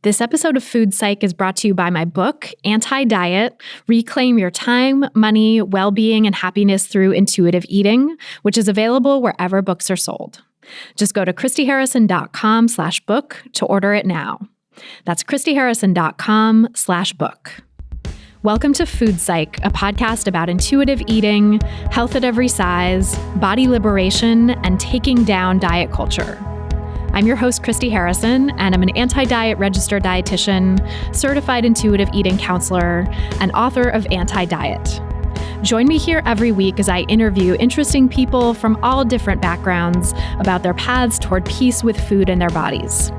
This episode of Food Psych is brought to you by my book, Anti-Diet, Reclaim Your Time, Money, Well-Being, and Happiness Through Intuitive Eating, which is available wherever books are sold. Just go to christyharrison.com/book to order it now. That's christyharrison.com/book. Welcome to Food Psych, a podcast about intuitive eating, health at every size, body liberation, and taking down diet culture. I'm your host, Christy Harrison, and I'm an anti-diet registered dietitian, certified intuitive eating counselor, and author of Anti-Diet. Join me here every week as I interview interesting people from all different backgrounds about their paths toward peace with food and their bodies.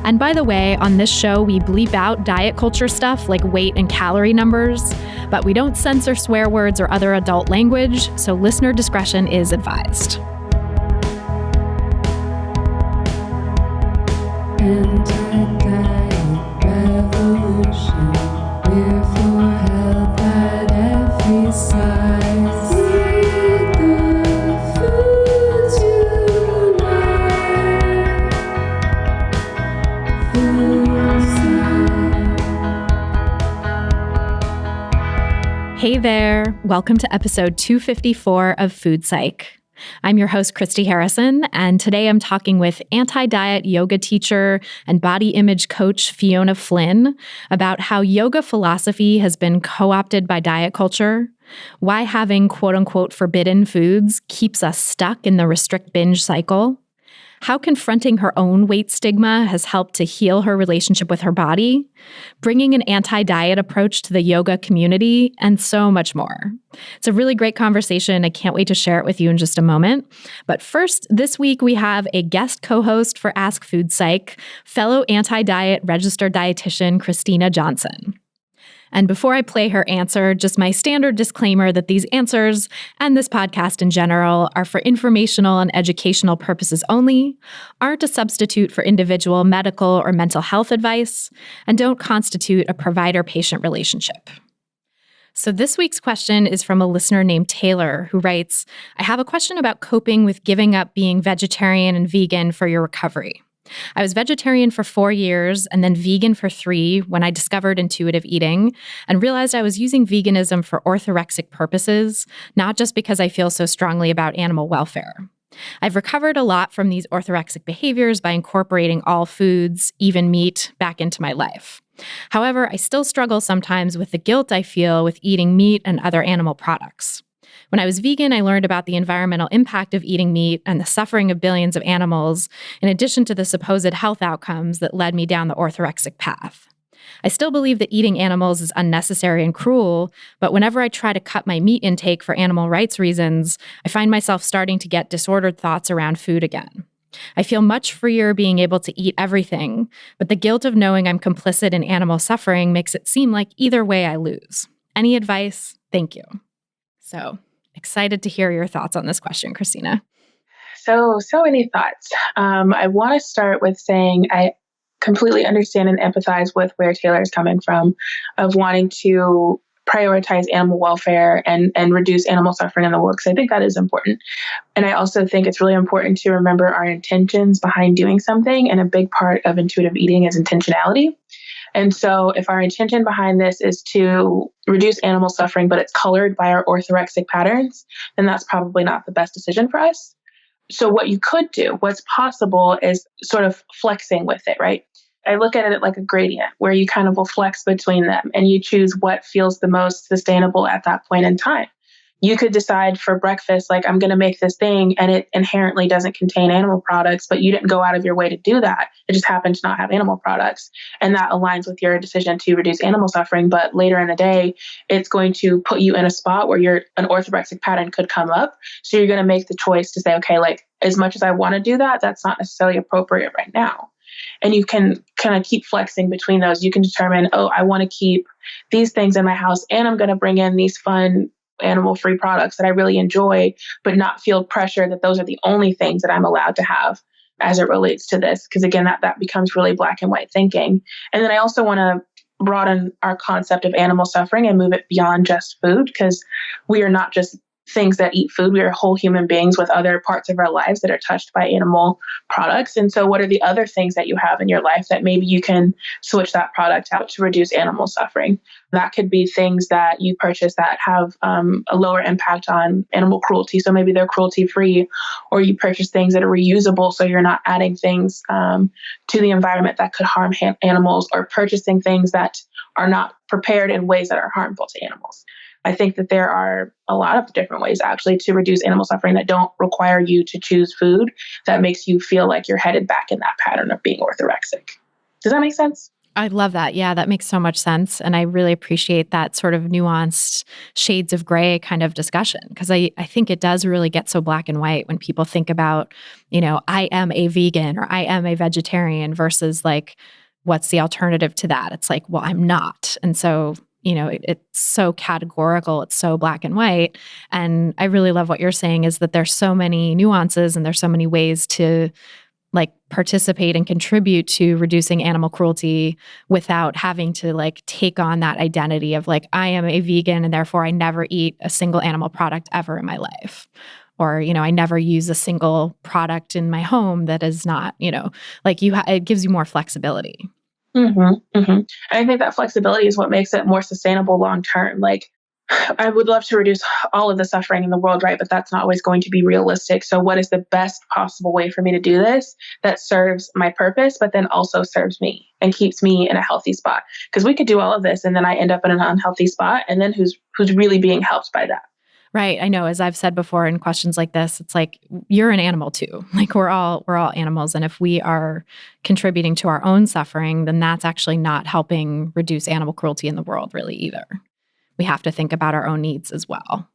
And by the way, on this show, we bleep out diet culture stuff like weight and calorie numbers, but we don't censor swear words or other adult language, so listener discretion is advised. Anti-diet revolution, we're for health at every size. Eat the foods you like. Food Psych. Hey there, welcome to episode 254 of Food Psych. I'm your host, Christy Harrison, and today I'm talking with anti-diet yoga teacher and body image coach Fiona Flynn about how yoga philosophy has been co-opted by diet culture, why having quote-unquote forbidden foods keeps us stuck in the restrict-binge cycle, how confronting her own weight stigma has helped to heal her relationship with her body, bringing an anti-diet approach to the yoga community, and so much more. It's a really great conversation. I can't wait to share it with you in just a moment. But first, this week we have a guest co-host for Ask Food Psych, fellow anti-diet registered dietitian Christyna Johnson. And before I play her answer, just my standard disclaimer that these answers and this podcast in general are for informational and educational purposes only, aren't a substitute for individual medical or mental health advice, and don't constitute a provider-patient relationship. So this week's question is from a listener named Taylor, who writes, I have a question about coping with giving up being vegetarian and vegan for your recovery. I was vegetarian for 4 years and then vegan for 3 when I discovered intuitive eating and realized I was using veganism for orthorexic purposes, not just because I feel so strongly about animal welfare. I've recovered a lot from these orthorexic behaviors by incorporating all foods, even meat, back into my life. However, I still struggle sometimes with the guilt I feel with eating meat and other animal products. When I was vegan, I learned about the environmental impact of eating meat and the suffering of billions of animals, in addition to the supposed health outcomes that led me down the orthorexic path. I still believe that eating animals is unnecessary and cruel, but whenever I try to cut my meat intake for animal rights reasons, I find myself starting to get disordered thoughts around food again. I feel much freer being able to eat everything, but the guilt of knowing I'm complicit in animal suffering makes it seem like either way I lose. Any advice? Thank you. So, excited to hear your thoughts on this question, Christyna. So many thoughts. I want to start with saying I completely understand and empathize with where Taylor is coming from, of wanting to prioritize animal welfare and reduce animal suffering in the world, because I think that is important. And I also think it's really important to remember our intentions behind doing something, and a big part of intuitive eating is intentionality. And so if our intention behind this is to reduce animal suffering, but it's colored by our orthorexic patterns, then that's probably not the best decision for us. So what you could do, what's possible, is sort of flexing with it, right? I look at it like a gradient where you kind of will flex between them and you choose what feels the most sustainable at that point in time. You could decide for breakfast, like, I'm going to make this thing and it inherently doesn't contain animal products, but you didn't go out of your way to do that. It just happened to not have animal products. And that aligns with your decision to reduce animal suffering. But later in the day, it's going to put you in a spot where an orthorexic pattern could come up. So you're going to make the choice to say, okay, like, as much as I want to do that, that's not necessarily appropriate right now. And you can kind of keep flexing between those. You can determine, I want to keep these things in my house and I'm going to bring in these fun animal-free products that I really enjoy, but not feel pressure that those are the only things that I'm allowed to have as it relates to this. Because again, that becomes really black and white thinking. And then I also want to broaden our concept of animal suffering and move it beyond just food, because we are not just things that eat food. We are whole human beings with other parts of our lives that are touched by animal products. And so what are the other things that you have in your life that maybe you can switch that product out to reduce animal suffering? That could be things that you purchase that have a lower impact on animal cruelty. So maybe they're cruelty free, or you purchase things that are reusable. So you're not adding things to the environment that could harm animals, or purchasing things that are not prepared in ways that are harmful to animals. I think that there are a lot of different ways actually to reduce animal suffering that don't require you to choose food that makes you feel like you're headed back in that pattern of being orthorexic. Does that make sense? I love that. Yeah, that makes so much sense. And I really appreciate that sort of nuanced shades of gray kind of discussion, because I think it does really get so black and white when people think about, I am a vegan or I am a vegetarian versus like, what's the alternative to that? It's like, well, I'm not. And so it's so categorical, it's so black and white. And I really love what you're saying is that there's so many nuances and there's so many ways to like participate and contribute to reducing animal cruelty without having to like take on that identity of like, I am a vegan and therefore I never eat a single animal product ever in my life. Or, I never use a single product in my home that is not, like it gives you more flexibility. Mm-hmm, mm-hmm. And I think that flexibility is what makes it more sustainable long term. Like, I would love to reduce all of the suffering in the world, right? But that's not always going to be realistic. So what is the best possible way for me to do this that serves my purpose, but then also serves me and keeps me in a healthy spot? Because we could do all of this and then I end up in an unhealthy spot. And then who's really being helped by that? Right. I know, as I've said before in questions like this, it's like, you're an animal too. Like we're all animals. And if we are contributing to our own suffering, then that's actually not helping reduce animal cruelty in the world really either. We have to think about our own needs as well.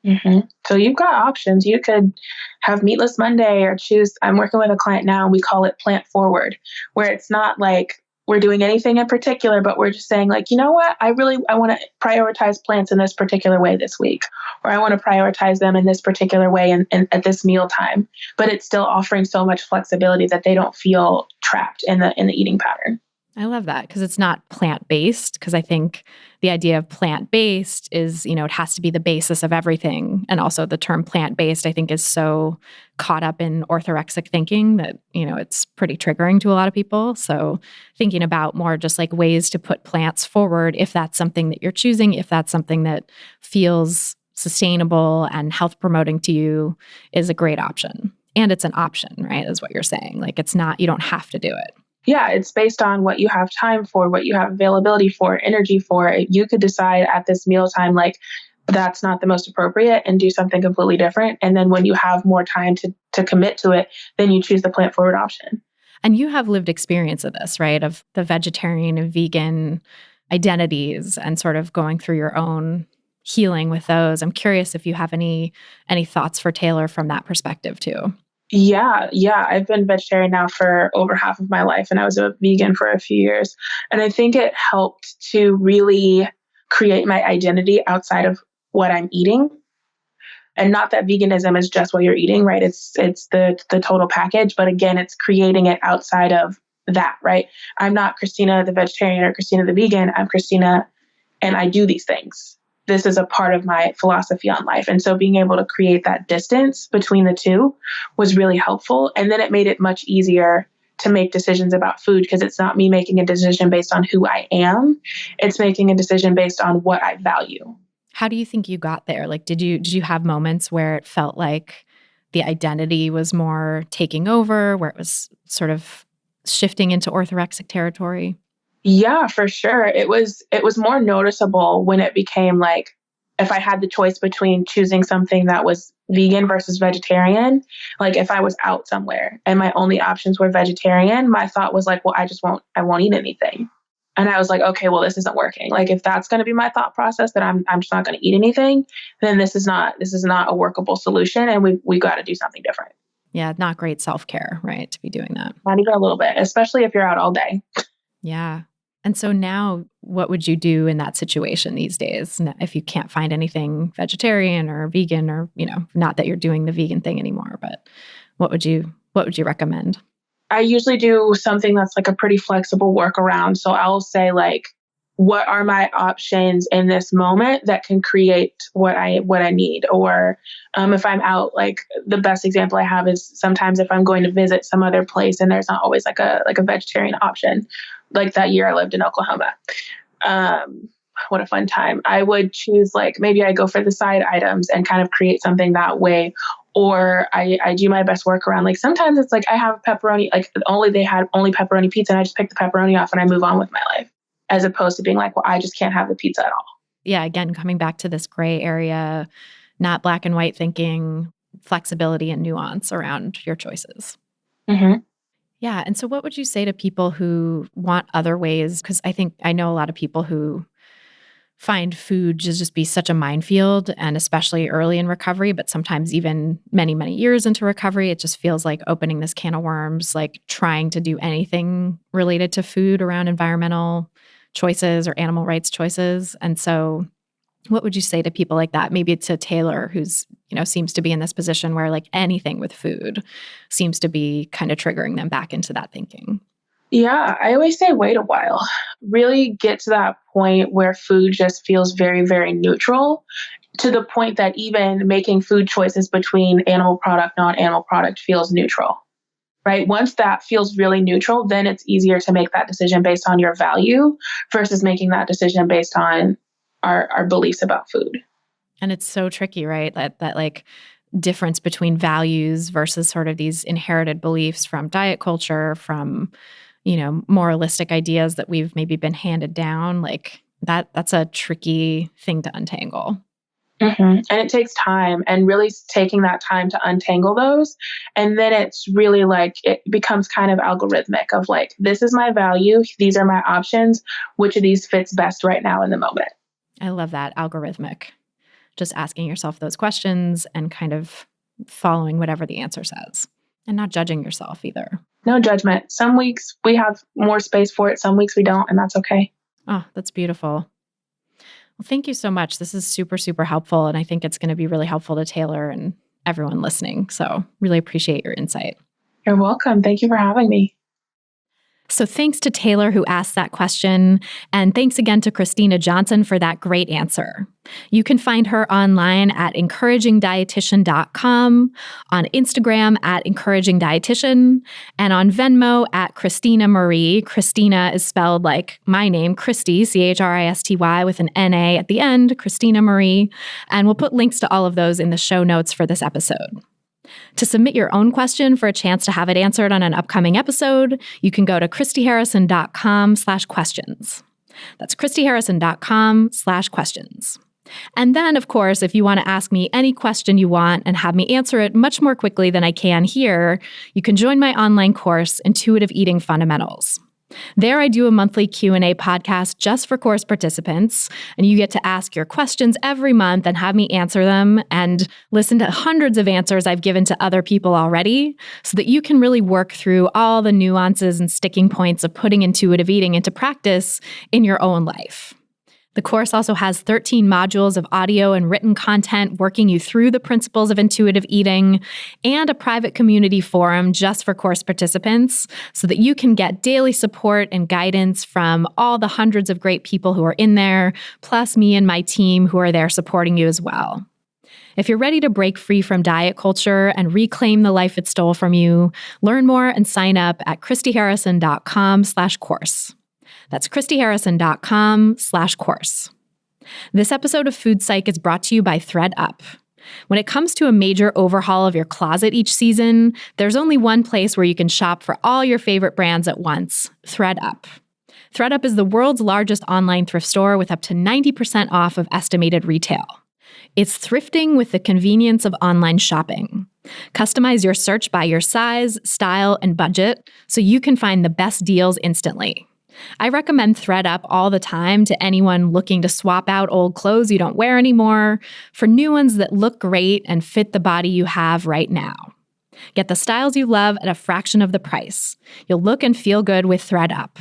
Mm-hmm. So you've got options. You could have Meatless Monday or I'm working with a client now and we call it plant forward, where it's not like we're doing anything in particular, but we're just saying like, you know what, I want to prioritize plants in this particular way this week, or I want to prioritize them in this particular way and at this meal time. But it's still offering so much flexibility that they don't feel trapped in the eating pattern. I love that because it's not plant-based, because I think the idea of plant-based is, it has to be the basis of everything. And also the term plant-based, I think, is so caught up in orthorexic thinking that, it's pretty triggering to a lot of people. So thinking about more just like ways to put plants forward, if that's something that you're choosing, if that's something that feels sustainable and health promoting to you, is a great option. And it's an option, right, is what you're saying. Like it's not, you don't have to do it. Yeah, it's based on what you have time for, what you have availability for, energy for. You could decide at this mealtime, like, that's not the most appropriate and do something completely different. And then when you have more time to commit to it, then you choose the plant forward option. And you have lived experience of this, right? Of the vegetarian and vegan identities and sort of going through your own healing with those. I'm curious if you have any thoughts for Taylor from that perspective too. Yeah. I've been vegetarian now for over half of my life, and I was a vegan for a few years. And I think it helped to really create my identity outside of what I'm eating. And not that veganism is just what you're eating, right? It's the total package. But again, it's creating it outside of that, right? I'm not Christyna the vegetarian or Christyna the vegan. I'm Christyna and I do these things. This is a part of my philosophy on life. And so being able to create that distance between the two was really helpful. And then it made it much easier to make decisions about food, because it's not me making a decision based on who I am. It's making a decision based on what I value. How do you think you got there? Like, did you have moments where it felt like the identity was more taking over, where it was sort of shifting into orthorexic territory? Yeah, for sure. It was more noticeable when it became like, if I had the choice between choosing something that was vegan versus vegetarian, like if I was out somewhere and my only options were vegetarian, my thought was like, well, I won't eat anything. And I was like, okay, well, this isn't working. Like if that's going to be my thought process, that I'm just not going to eat anything, then this is not a workable solution. And we got to do something different. Yeah. Not great self-care, right? To be doing that. Not even a little bit, especially if you're out all day. Yeah. And so now what would you do in that situation these days if you can't find anything vegetarian or vegan, or, not that you're doing the vegan thing anymore, but what would you recommend? I usually do something that's like a pretty flexible workaround. So I'll say like, what are my options in this moment that can create what I need? Or if I'm out, like the best example I have is sometimes if I'm going to visit some other place and there's not always like a vegetarian option. Like that year I lived in Oklahoma. What a fun time. I would choose, like, maybe I go for the side items and kind of create something that way. Or I do my best work around, like, sometimes it's like I have pepperoni, like they had only pepperoni pizza and I just pick the pepperoni off and I move on with my life, as opposed to being like, well, I just can't have the pizza at all. Yeah. Again, coming back to this gray area, not black and white thinking, flexibility and nuance around your choices. Mm-hmm. Yeah. And so what would you say to people who want other ways? Because I know a lot of people who find food to just be such a minefield, and especially early in recovery, but sometimes even many, many years into recovery, it just feels like opening this can of worms, like trying to do anything related to food around environmental choices or animal rights choices. And so what would you say to people like that? Maybe to Taylor, who's, seems to be in this position where like anything with food seems to be kind of triggering them back into that thinking. Yeah, I always say wait a while. Really get to that point where food just feels very, very neutral, to the point that even making food choices between animal product, non-animal product feels neutral, right? Once that feels really neutral, then it's easier to make that decision based on your value versus making that decision based on our beliefs about food. And it's so tricky, right? That like difference between values versus sort of these inherited beliefs from diet culture, from moralistic ideas that we've maybe been handed down, like that's a tricky thing to untangle. Mm-hmm. And it takes time, and really taking that time to untangle those. And then it's really like, it becomes kind of algorithmic of like, this is my value. These are my options. Which of these fits best right now in the moment? I love that, algorithmic. Just asking yourself those questions and kind of following whatever the answer says and not judging yourself either. No judgment. Some weeks we have more space for it. Some weeks we don't, and that's okay. Oh, that's beautiful. Well, thank you so much. This is super, super helpful. And I think it's going to be really helpful to Taylor and everyone listening. So really appreciate your insight. You're welcome. Thank you for having me. So thanks to Taylor who asked that question, and thanks again to Christyna Johnson for that great answer. You can find her online at encouragingdietitian.com, on Instagram at encouragingdietitian, and on Venmo at Christyna Marie. Christyna is spelled like my name, Christy, Christy, with an N-A at the end, Christyna Marie. And we'll put links to all of those in the show notes for this episode. To submit your own question for a chance to have it answered on an upcoming episode, you can go to christyharrison.com/questions. That's christyharrison.com/questions. And then, of course, if you want to ask me any question you want and have me answer it much more quickly than I can here, you can join my online course, Intuitive Eating Fundamentals. There I do a monthly Q&A podcast just for course participants, and you get to ask your questions every month and have me answer them and listen to hundreds of answers I've given to other people already so that you can really work through all the nuances and sticking points of putting intuitive eating into practice in your own life. The course also has 13 modules of audio and written content working you through the principles of intuitive eating, and a private community forum just for course participants so that you can get daily support and guidance from all the hundreds of great people who are in there, plus me and my team who are there supporting you as well. If you're ready to break free from diet culture and reclaim the life it stole from you, learn more and sign up at christyharrison.com/course. That's christyharrison.com/course. This episode of Food Psych is brought to you by ThredUp. When it comes to a major overhaul of your closet each season, there's only one place where you can shop for all your favorite brands at once: ThredUp. ThredUp is the world's largest online thrift store with up to 90% off of estimated retail. It's thrifting with the convenience of online shopping. Customize your search by your size, style, and budget so you can find the best deals instantly. I recommend ThredUp all the time to anyone looking to swap out old clothes you don't wear anymore for new ones that look great and fit the body you have right now. Get the styles you love at a fraction of the price. You'll look and feel good with ThredUp.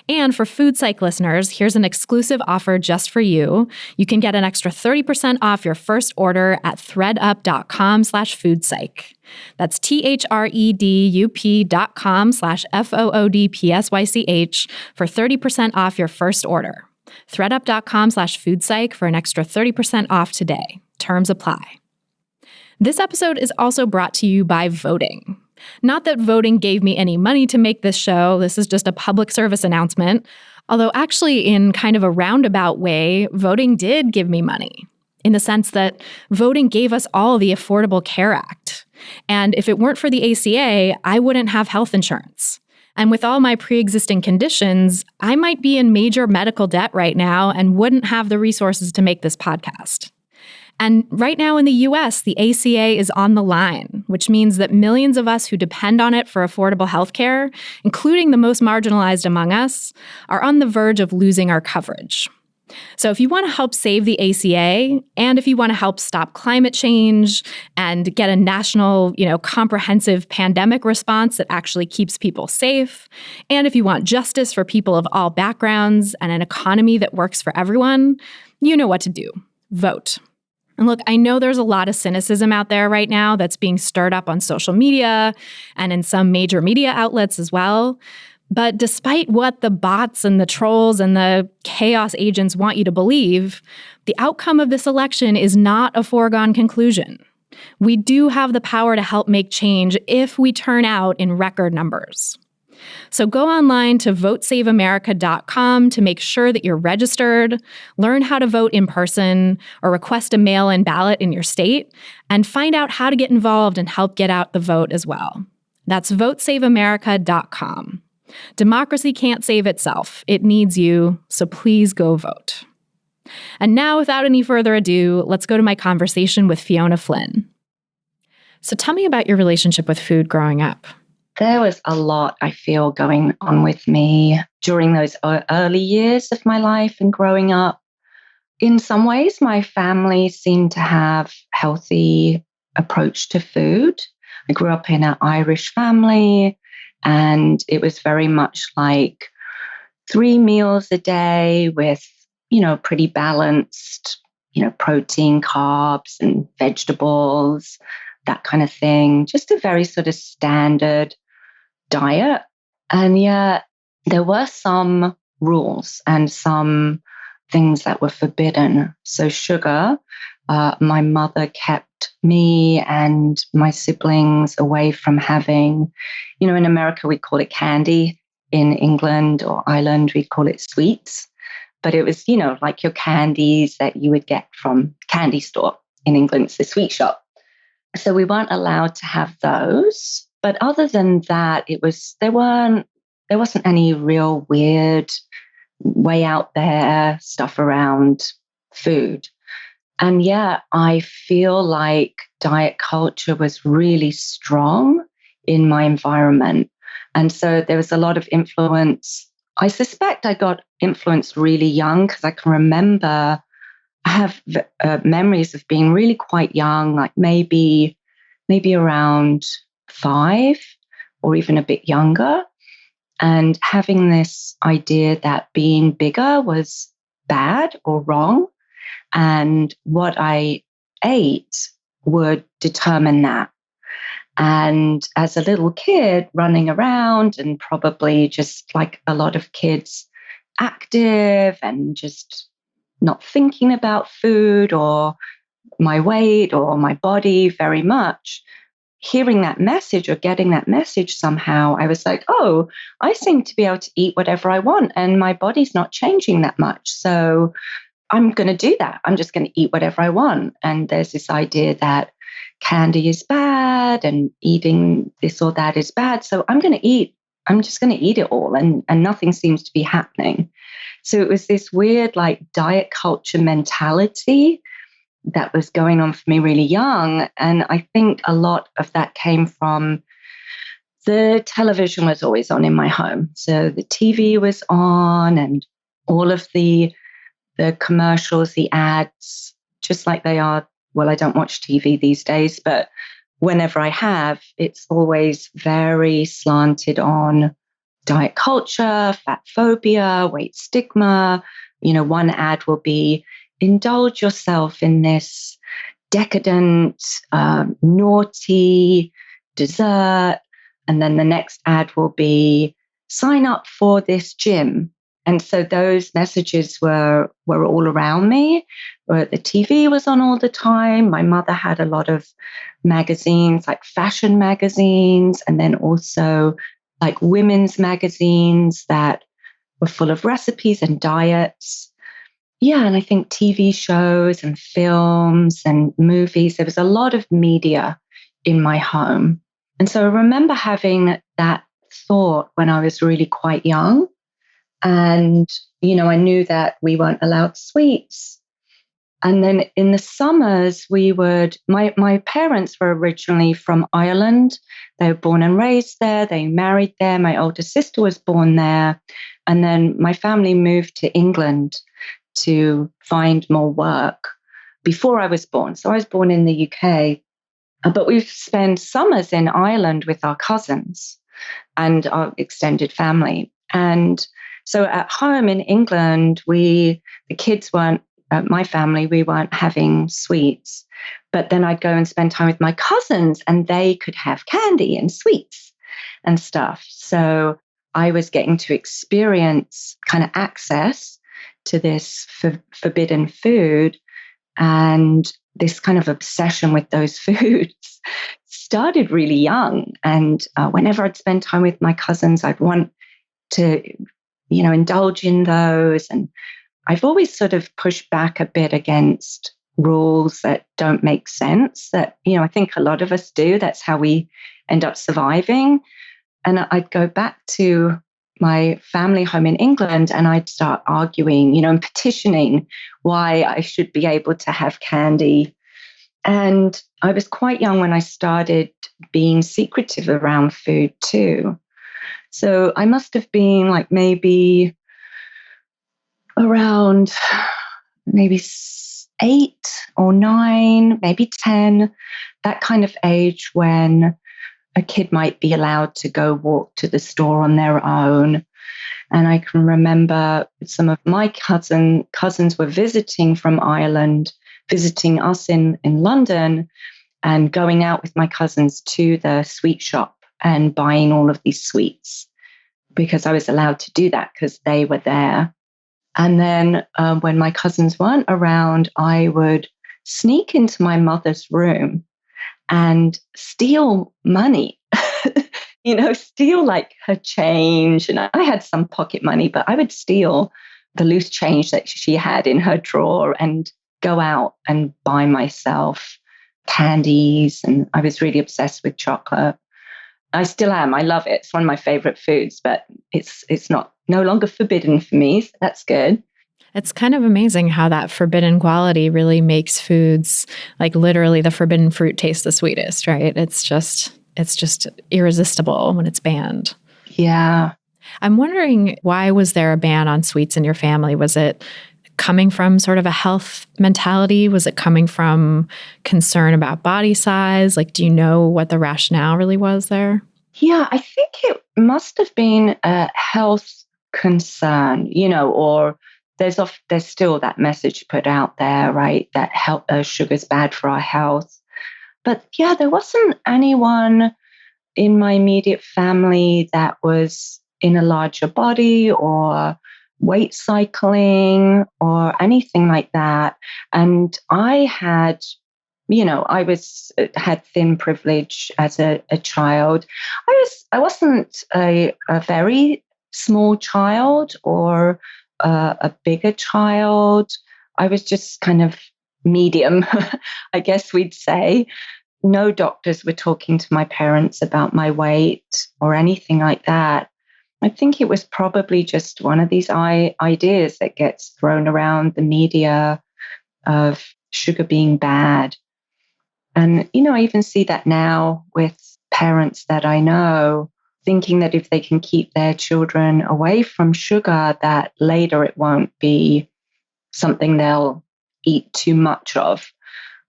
And for Food Psych listeners, here's an exclusive offer just for you. You can get an extra 30% off your first order at thredup.com/foodpsych. That's THREDUP.com/FOODPSYCH for 30% off your first order. thredup.com/foodpsych for an extra 30% off today. Terms apply. This episode is also brought to you by voting. Not that voting gave me any money to make this show. This is just a public service announcement. Although actually, in kind of a roundabout way, voting did give me money, in the sense that voting gave us all the Affordable Care Act. And if it weren't for the ACA, I wouldn't have health insurance. And with all my pre-existing conditions, I might be in major medical debt right now and wouldn't have the resources to make this podcast. And right now in the US, the ACA is on the line, which means that millions of us who depend on it for affordable healthcare, including the most marginalized among us, are on the verge of losing our coverage. So if you want to help save the ACA, and if you want to help stop climate change and get a national, comprehensive pandemic response that actually keeps people safe, and if you want justice for people of all backgrounds and an economy that works for everyone, you know what to do. Vote. And look, I know there's a lot of cynicism out there right now that's being stirred up on social media and in some major media outlets as well. But despite what the bots and the trolls and the chaos agents want you to believe, the outcome of this election is not a foregone conclusion. We do have the power to help make change if we turn out in record numbers. So go online to votesaveamerica.com to make sure that you're registered, learn how to vote in person, or request a mail-in ballot in your state, and find out how to get involved and help get out the vote as well. That's votesaveamerica.com. Democracy can't save itself. It needs you, so please go vote. And now, without any further ado, let's go to my conversation with Fiona Flynn. So tell me about your relationship with food growing up. There was a lot, I feel, going on with me during those early years of my life and growing up. In some ways, my family seemed to have healthy approach to food. I grew up in an Irish family, and it was very much like 3 meals a day with, pretty balanced, protein, carbs, and vegetables, that kind of thing. Just a very sort of standard diet. And yet there were some rules and some things that were forbidden. So sugar, my mother kept me and my siblings away from having, in America, we call it candy. In England or Ireland, we call it sweets. But it was, like your candies that you would get from candy store. In England, it's the sweet shop. So we weren't allowed to have those. But other than that, there wasn't any real weird way out there stuff around food. And yeah, I feel like diet culture was really strong in my environment. And so there was a lot of influence. I suspect I got influenced really young because I can remember, I have memories of being really quite young, like maybe around 5 or even a bit younger, and having this idea that being bigger was bad or wrong, and what I ate would determine that. And as a little kid running around and probably just like a lot of kids, active and just not thinking about food or my weight or my body very much, hearing that message or getting that message somehow, I was like, oh, I seem to be able to eat whatever I want and my body's not changing that much. So I'm going to do that. I'm just going to eat whatever I want. And there's this idea that candy is bad and eating this or that is bad. So I'm just going to eat it all. And nothing seems to be happening. So it was this weird like diet culture mentality that was going on for me really young. And I think a lot of that came from the television was always on in my home. So the TV was on and all of the commercials, the ads, just like they are. Well, I don't watch TV these days, but whenever I have, it's always very slanted on diet culture, fat phobia, weight stigma. One ad will be, indulge yourself in this decadent, naughty dessert. And then the next ad will be, sign up for this gym And so those messages were all around me. The TV was on all the time. My mother had a lot of magazines, like fashion magazines, and then also like women's magazines that were full of recipes and diets. Yeah, and I think TV shows and films and movies. There was a lot of media in my home. And so I remember having that thought when I was really quite young. And, I knew that we weren't allowed sweets. And then in the summers, my parents were originally from Ireland. They were born and raised there. They married there. My older sister was born there. And then my family moved to England to find more work before I was born. So I was born in the UK, but we've spent summers in Ireland with our cousins and our extended family. And so at home in England, the kids weren't, my family, we weren't having sweets. But then I'd go and spend time with my cousins and they could have candy and sweets and stuff. So I was getting to experience kind of access to this forbidden food, and this kind of obsession with those foods started really young. And whenever I'd spend time with my cousins, I'd want to, indulge in those. And I've always sort of pushed back a bit against rules that don't make sense, that, I think a lot of us do. That's how we end up surviving. And I'd go back to my family home in England and I'd start arguing, and petitioning why I should be able to have candy. And I was quite young when I started being secretive around food too. So I must have been like maybe around maybe 8 or 9, maybe 10, that kind of age when a kid might be allowed to go walk to the store on their own. And I can remember some of my cousins were visiting from Ireland, visiting us in London, and going out with my cousins to the sweet shop and buying all of these sweets, because I was allowed to do that because they were there. And then when my cousins weren't around, I would sneak into my mother's room and steal money, steal like her change. And I had some pocket money, but I would steal the loose change that she had in her drawer and go out and buy myself candies. And I was really obsessed with chocolate. I still am. I love it. It's one of my favorite foods, but it's no longer forbidden for me. So that's good. It's kind of amazing how that forbidden quality really makes foods, like literally the forbidden fruit, taste the sweetest, right? It's just irresistible when it's banned. Yeah. I'm wondering, why was there a ban on sweets in your family? Was it coming from sort of a health mentality? Was it coming from concern about body size? Like, do you know what the rationale really was there? Yeah, I think it must have been a health concern, or there's still that message put out there, right? That sugar's bad for our health. But yeah, there wasn't anyone in my immediate family that was in a larger body or weight cycling or anything like that. And I had, had thin privilege as a child. I wasn't a very small child or a bigger child. I was just kind of medium, I guess we'd say. No doctors were talking to my parents about my weight or anything like that. I think it was probably just one of these ideas that gets thrown around the media of sugar being bad. And, I even see that now with parents that I know, thinking that if they can keep their children away from sugar, that later it won't be something they'll eat too much of,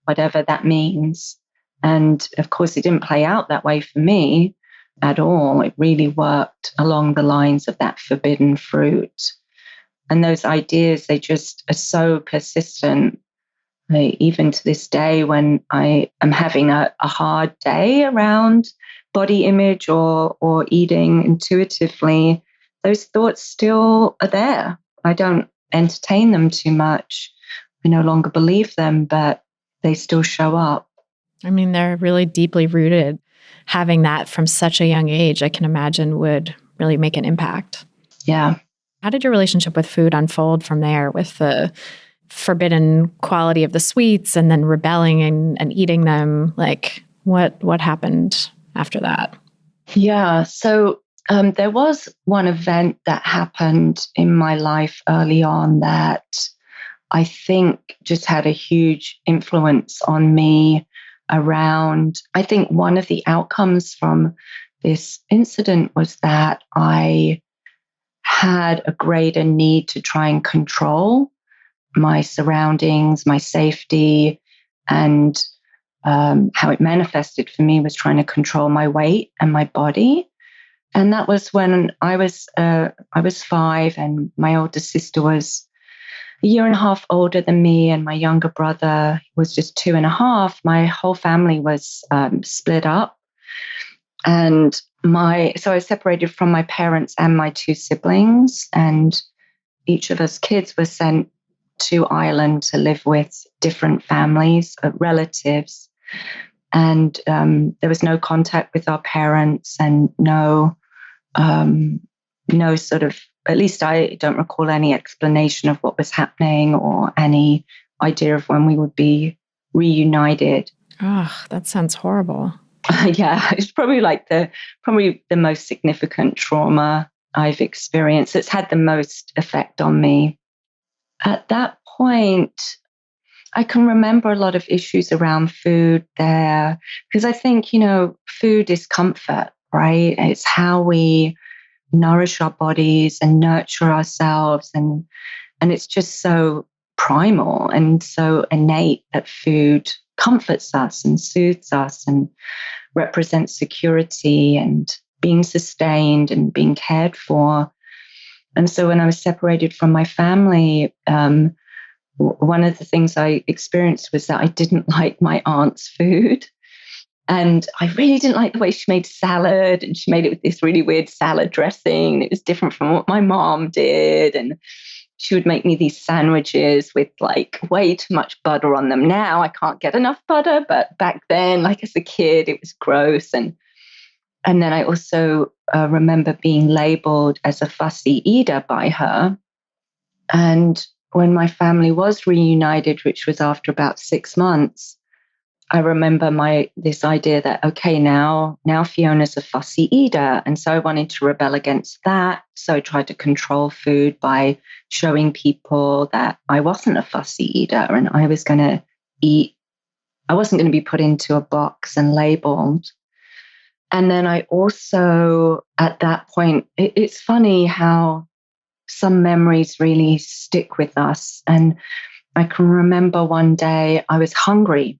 whatever that means. And of course, it didn't play out that way for me at all. It really worked along the lines of that forbidden fruit. And those ideas, they just are so persistent. Even to this day, when I am having a hard day around body image or eating intuitively, those thoughts still are there. I don't entertain them too much. I no longer believe them, but they still show up. I mean, they're really deeply rooted. Having that from such a young age, I can imagine would really make an impact. Yeah. How did your relationship with food unfold from there, with the forbidden quality of the sweets and then rebelling and eating them? Like, what happened after that? Yeah. So there was one event that happened in my life early on that I think just had a huge influence on me around, I think one of the outcomes from this incident was that I had a greater need to try and control my surroundings, my safety, and how it manifested for me was trying to control my weight and my body. And that was when I was 5, and my older sister was a year and a half older than me, and my younger brother was just 2.5. My whole family was split up, and so I was separated from my parents and my 2 siblings, and each of us kids were sent to Ireland to live with different families, relatives, and there was no contact with our parents, and no sort of, at least I don't recall any explanation of what was happening or any idea of when we would be reunited. Oh, that sounds horrible. Yeah, it's probably the most significant trauma I've experienced. It's had the most effect on me. At that point, I can remember a lot of issues around food there, because I think, food is comfort, right? It's how we nourish our bodies and nurture ourselves. And it's just so primal and so innate that food comforts us and soothes us and represents security and being sustained and being cared for. And so when I was separated from my family, one of the things I experienced was that I didn't like my aunt's food. And I really didn't like the way she made salad, and she made it with this really weird salad dressing. It was different from what my mom did. And she would make me these sandwiches with like way too much butter on them. Now I can't get enough butter, but back then, like as a kid, it was gross. And then I also remember being labeled as a fussy eater by her. And when my family was reunited, which was after about 6 months, I remember this idea that, okay, now Fiona's a fussy eater. And so I wanted to rebel against that. So I tried to control food by showing people that I wasn't a fussy eater and I was going to eat. I wasn't going to be put into a box and labeled. And then I also, at that point, it's funny how some memories really stick with us. And I can remember one day I was hungry.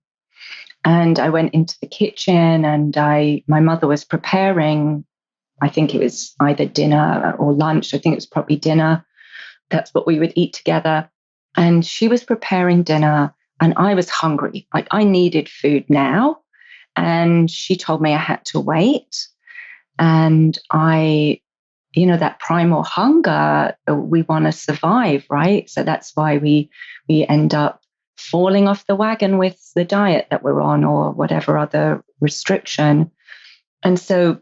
And I went into the kitchen, and my mother was preparing, I think it was either dinner or lunch. I think it was probably dinner. That's what we would eat together. And she was preparing dinner, and I was hungry. Like I needed food now. And she told me I had to wait. And that primal hunger, we want to survive, right? So that's why we end up falling off the wagon with the diet that we're on or whatever other restriction. And so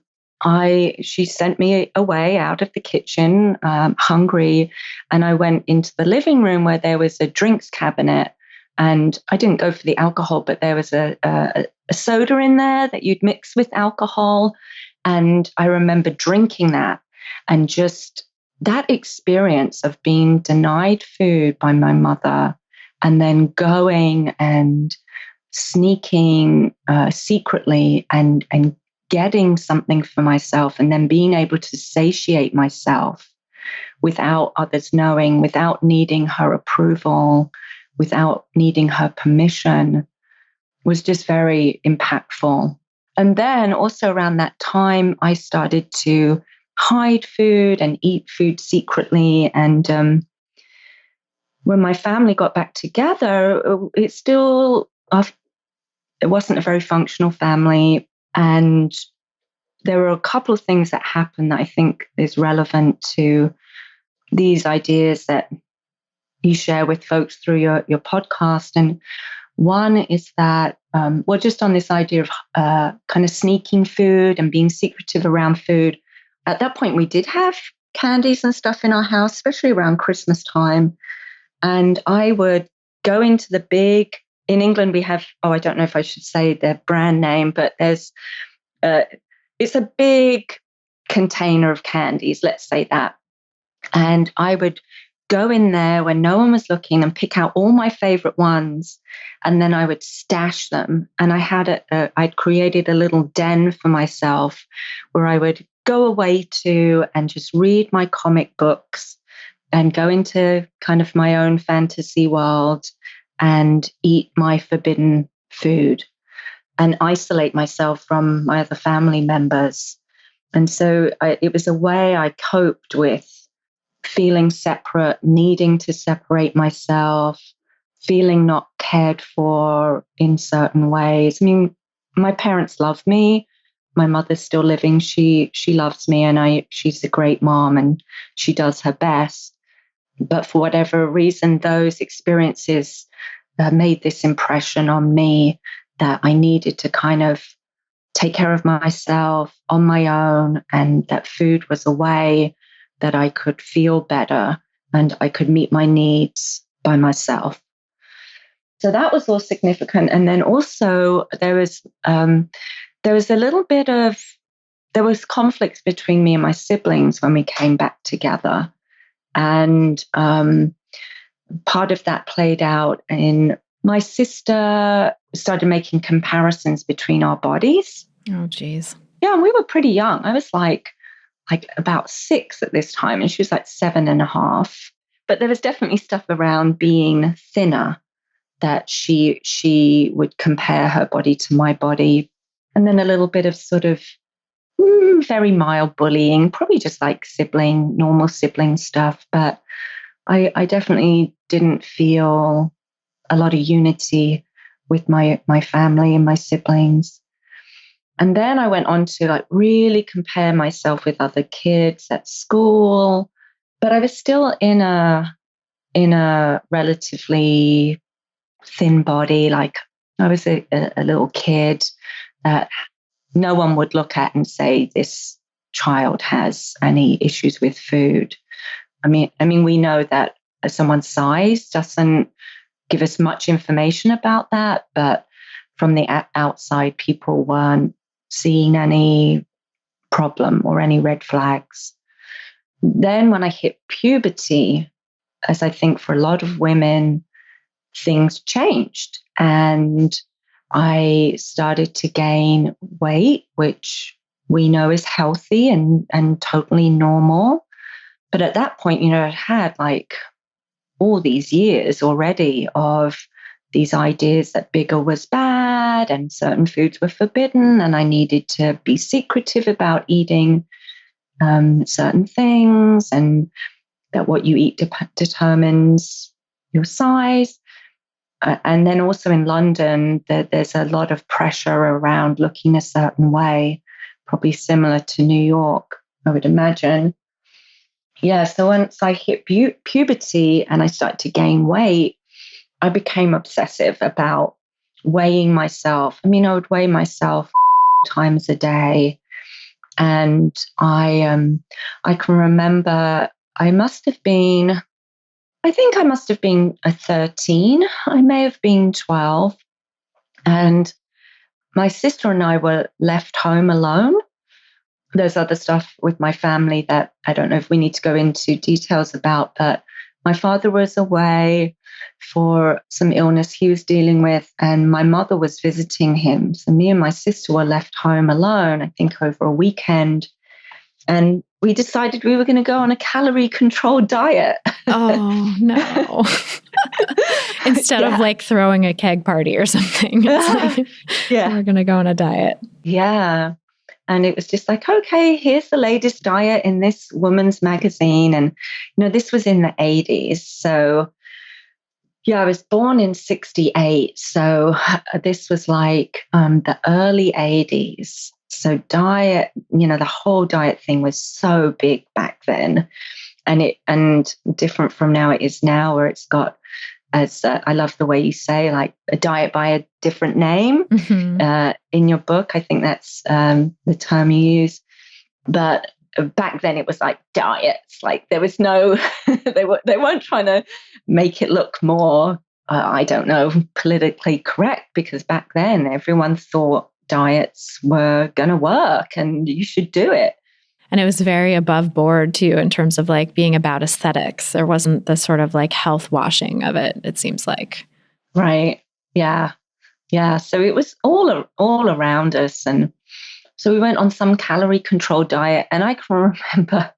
she sent me away out of the kitchen, hungry, and I went into the living room where there was a drinks cabinet. And I didn't go for the alcohol, but there was a soda in there that you'd mix with alcohol. And I remember drinking that, and just that experience of being denied food by my mother, and then going and sneaking secretly and getting something for myself, and then being able to satiate myself without others knowing, without needing her approval, without needing her permission, was just very impactful. And then also around that time, I started to hide food and eat food secretly. And when my family got back together, it wasn't a very functional family. And there were a couple of things that happened that I think is relevant to these ideas that you share with folks through your podcast. And one is that, just on this idea of kind of sneaking food and being secretive around food. At that point, we did have candies and stuff in our house, especially around Christmas time. And I would go into the big, in England, we have, I don't know if I should say their brand name, but there's, it's a big container of candies, let's say that. And I would go in there when no one was looking and pick out all my favorite ones. And then I would stash them. And I'd created a little den for myself where I would go away to and just read my comic books and go into kind of my own fantasy world and eat my forbidden food and isolate myself from my other family members. And so it was a way I coped with feeling separate, needing to separate myself, feeling not cared for in certain ways. I mean, my parents love me. My mother's still living. She loves me, and she's a great mom, and she does her best. But for whatever reason, those experiences made this impression on me that I needed to kind of take care of myself on my own, and that food was a way that I could feel better and I could meet my needs by myself. So that was all significant. And then also there was conflicts between me and my siblings when we came back together. And part of that played out in my sister started making comparisons between our bodies. Oh, geez. Yeah, and we were pretty young. I was like about 6 at this time, and she was like 7.5. But there was definitely stuff around being thinner that she would compare her body to my body. And then a little bit of sort of very mild bullying, probably just like normal sibling stuff. But I definitely didn't feel a lot of unity with my family and my siblings. And then I went on to like really compare myself with other kids at school, but I was still in a relatively thin body. Like I was a little kid that no one would look at and say this child has any issues with food. I mean, we know that someone's size doesn't give us much information about that, but from the outside, people weren't seeing any problem or any red flags. Then when I hit puberty, as I think for a lot of women, things changed and I started to gain weight, which we know is healthy and totally normal. But at that point, I'd had like all these years already of these ideas that bigger was bad and certain foods were forbidden, and I needed to be secretive about eating certain things, and that what you eat determines your size. And then also in London, there's a lot of pressure around looking a certain way, probably similar to New York, I would imagine. Yeah, so once I hit puberty and I started to gain weight, I became obsessive about weighing myself. I mean, I would weigh myself times a day. And I can remember I think I must have been 13. I may have been 12. And my sister and I were left home alone. There's other stuff with my family that I don't know if we need to go into details about, but my father was away for some illness he was dealing with, and my mother was visiting him. So me and my sister were left home alone, I think over a weekend. And we decided we were going to go on a calorie-controlled diet. Oh, no. Instead of like throwing a keg party or something. It's like, we're going to go on a diet. Yeah. And it was just like, okay, here's the latest diet in this woman's magazine. And, this was in the 80s. So, I was born in 68. So this was like the early 80s. So diet, the whole diet thing was so big back then, and different from now it is now, where it's got, as I love the way you say, like a diet by a different name. In your book. I think that's the term you use. But back then it was like diets. Like there was no, they weren't trying to make it look more, I don't know, politically correct, because back then everyone thought diets were going to work and you should do it. And it was very above board too, in terms of like being about aesthetics. There wasn't the sort of like health washing of it, it seems like. Right. Yeah. Yeah. So it was all around us. And so we went on some calorie controlled diet. And I can remember,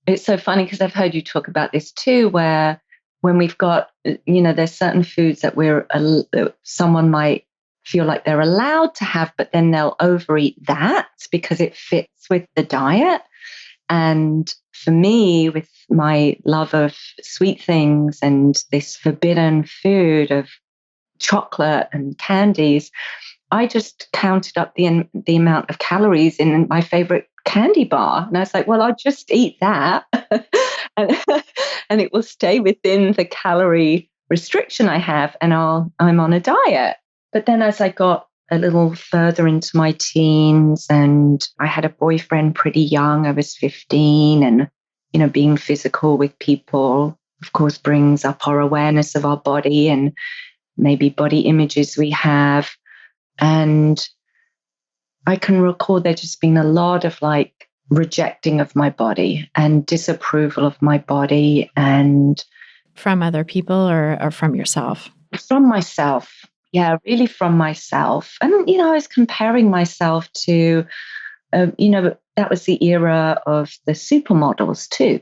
it's so funny because I've heard you talk about this too, where when we've got, there's certain foods that someone might feel like they're allowed to have, but then they'll overeat that because it fits with the diet. And for me, with my love of sweet things and this forbidden food of chocolate and candies, I just counted up the amount of calories in my favorite candy bar. And I was like, well, I'll just eat that and it will stay within the calorie restriction I have, and I'm on a diet. But then as I got a little further into my teens and I had a boyfriend pretty young, I was 15, and, being physical with people, of course, brings up our awareness of our body and maybe body images we have. And I can recall there just been a lot of like rejecting of my body and disapproval of my body. And from other people or from yourself? From myself. Yeah, really from myself. And, I was comparing myself to, that was the era of the supermodels too.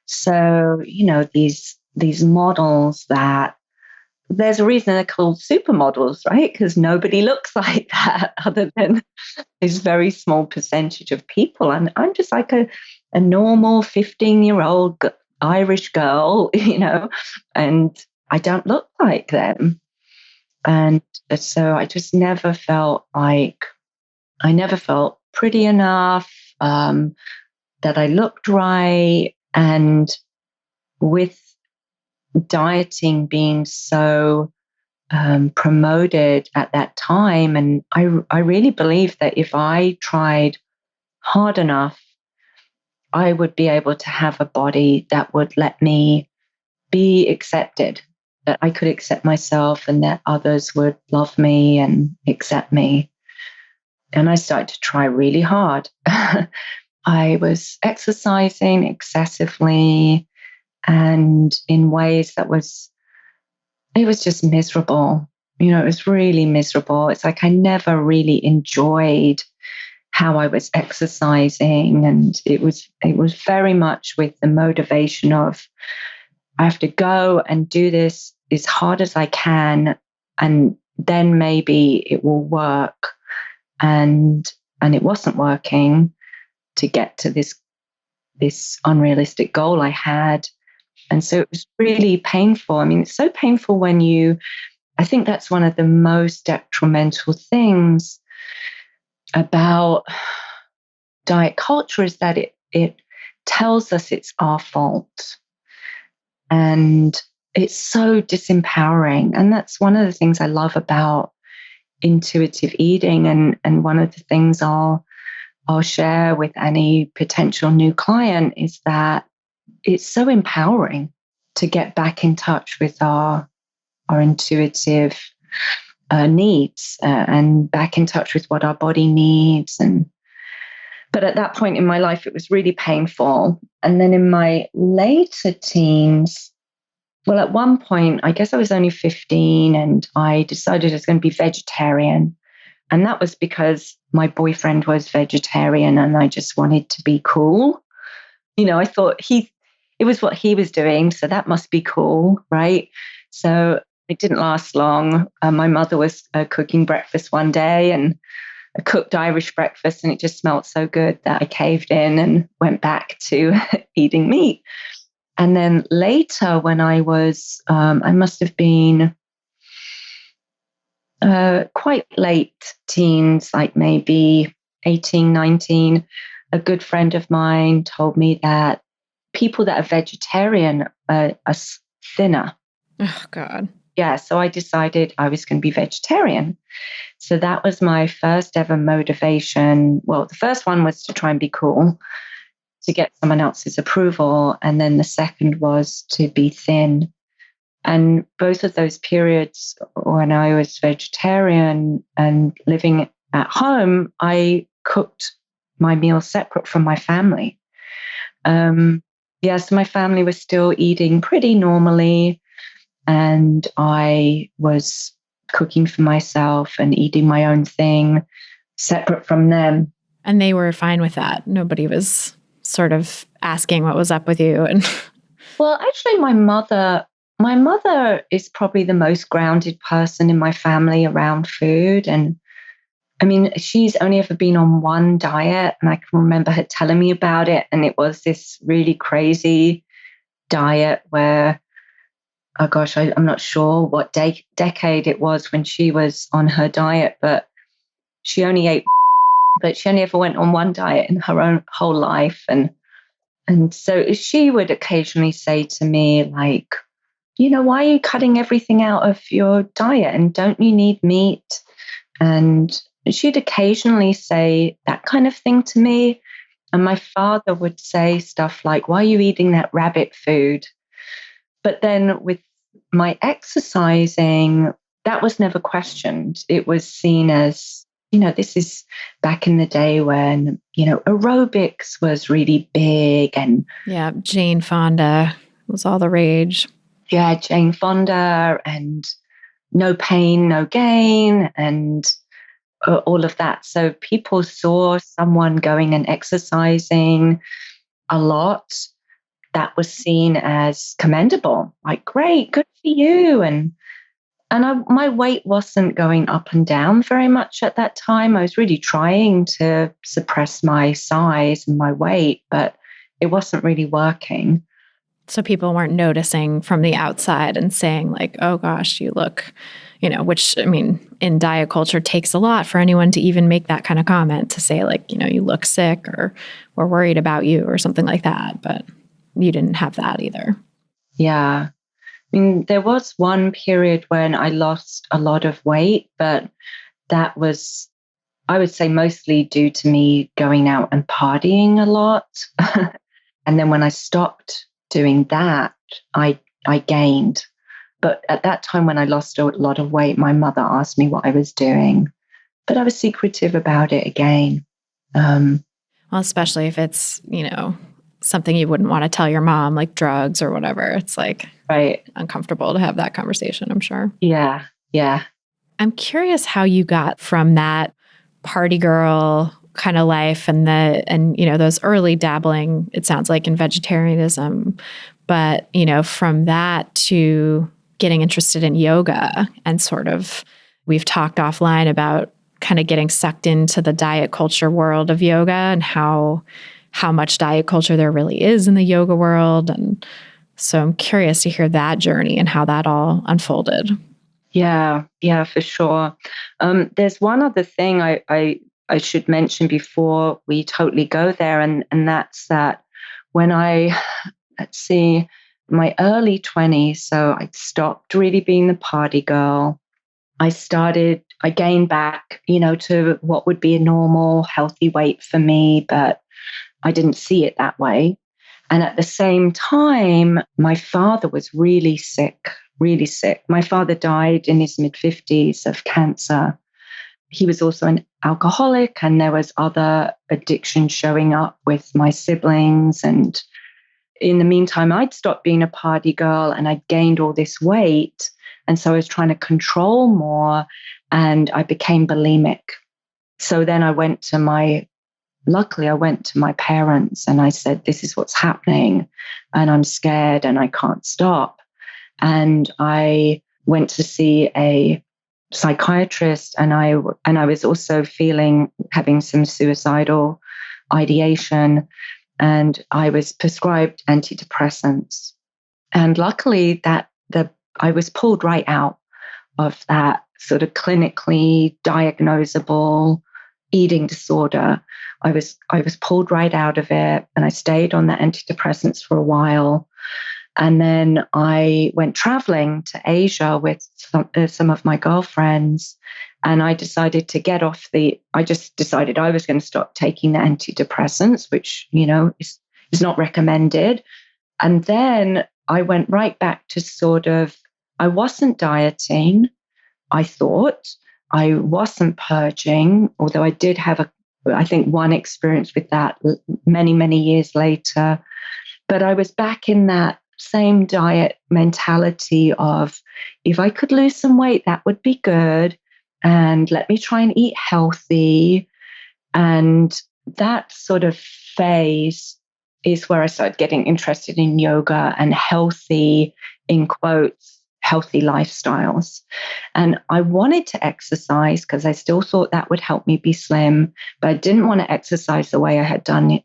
So, these models that, there's a reason they're called supermodels, right? Because nobody looks like that other than this very small percentage of people. And I'm just like a normal 15-year-old Irish girl, and I don't look like them. And so I just never felt pretty enough, that I looked right. And with dieting being so promoted at that time, and I really believe that if I tried hard enough, I would be able to have a body that would let me be accepted, that I could accept myself and that others would love me and accept me. And I started to try really hard. I was exercising excessively and in ways that it was just miserable. It was really miserable. It's like I never really enjoyed how I was exercising. And it was very much with the motivation of, I have to go and do this as hard as I can, and then maybe it will work. And it wasn't working to get to this unrealistic goal I had. And so it was really painful. I mean, it's so painful when I think that's one of the most detrimental things about diet culture, is that it tells us it's our fault. And it's so disempowering. And that's one of the things I love about intuitive eating. And one of the things I'll share with any potential new client is that it's so empowering to get back in touch with our intuitive needs, and back in touch with what our body needs. But at that point in my life, it was really painful. And then in my later teens, well, at one point, I guess I was only 15, and I decided I was going to be vegetarian. And that was because my boyfriend was vegetarian and I just wanted to be cool. I thought it was what he was doing, so that must be cool, right? So it didn't last long. My mother was cooking breakfast one day, and a cooked Irish breakfast, and it just smelled so good that I caved in and went back to eating meat. And then later, when I was, I must have been quite late teens, like maybe 18, 19, a good friend of mine told me that people that are vegetarian are thinner. Oh, God. Yeah, so I decided I was going to be vegetarian. So that was my first ever motivation. Well, the first one was to try and be cool, to get someone else's approval. And then the second was to be thin. And both of those periods when I was vegetarian and living at home, I cooked my meals separate from my family. So my family was still eating pretty normally. And I was cooking for myself and eating my own thing separate from them. And they were fine with that. Nobody was sort of asking what was up with you. And well, actually, my mother is probably the most grounded person in my family around food. And I mean, she's only ever been on one diet, and I can remember her telling me about it. And it was this really crazy diet where, oh gosh, I'm not sure what decade it was when she was on her diet, but she only ate, but she only ever went on one diet in her own whole life. And so she would occasionally say to me, like, why are you cutting everything out of your diet? And don't you need meat? And she'd occasionally say that kind of thing to me. And my father would say stuff like, why are you eating that rabbit food? But then with my exercising, that was never questioned. It was seen as, this is back in the day when, aerobics was really big. And yeah, Jane Fonda was all the rage. Yeah, Jane Fonda and no pain, no gain, and all of that. So people saw someone going and exercising a lot. That was seen as commendable, like, great, good for you. And my weight wasn't going up and down very much at that time. I was really trying to suppress my size and my weight, but it wasn't really working. So people weren't noticing from the outside and saying like, oh gosh, you look, which, I mean, in diet culture takes a lot for anyone to even make that kind of comment, to say like, you look sick, or we're worried about you or something like that. But you didn't have that either. Yeah. I mean, there was one period when I lost a lot of weight, but that was, I would say, mostly due to me going out and partying a lot. And then when I stopped doing that, I gained. But at that time when I lost a lot of weight, my mother asked me what I was doing, but I was secretive about it again. Well, especially if it's, something you wouldn't want to tell your mom, like drugs or whatever. It's like right, uncomfortable to have that conversation, I'm sure. Yeah. I'm curious how you got from that party girl kind of life and those early dabbling, it sounds like, in vegetarianism, but from that to getting interested in yoga, and sort of, we've talked offline about kind of getting sucked into the diet culture world of yoga and how much diet culture there really is in the yoga world. And so I'm curious to hear that journey and how that all unfolded. Yeah, for sure. There's one other thing I should mention before we totally go there, and that's that when my early 20s, so I stopped really being the party girl. I gained back, to what would be a normal, healthy weight for me, but I didn't see it that way. And at the same time, my father was really sick, really sick. My father died in his mid-50s of cancer. He was also an alcoholic, and there was other addiction showing up with my siblings. And in the meantime, I'd stopped being a party girl and I'd gained all this weight. And so I was trying to control more, and I became bulimic. So then luckily I went to my parents and I said, this is what's happening and I'm scared and I can't stop. And I went to see a psychiatrist, and I was also having some suicidal ideation, and I was prescribed antidepressants. And luckily I was pulled right out of that sort of clinically diagnosable eating disorder. I was pulled right out of it, and I stayed on the antidepressants for a while. And then I went traveling to Asia with some of my girlfriends, and I decided to get off I just decided I was going to stop taking the antidepressants, which, is not recommended. And then I went right back to I wasn't dieting, I thought. I wasn't purging, although I did have I think one experience with that many, many years later. But I was back in that same diet mentality of, if I could lose some weight, that would be good. And let me try and eat healthy. And that sort of phase is where I started getting interested in yoga and healthy, in quotes, healthy lifestyles. And I wanted to exercise because I still thought that would help me be slim, but I didn't want to exercise the way I had done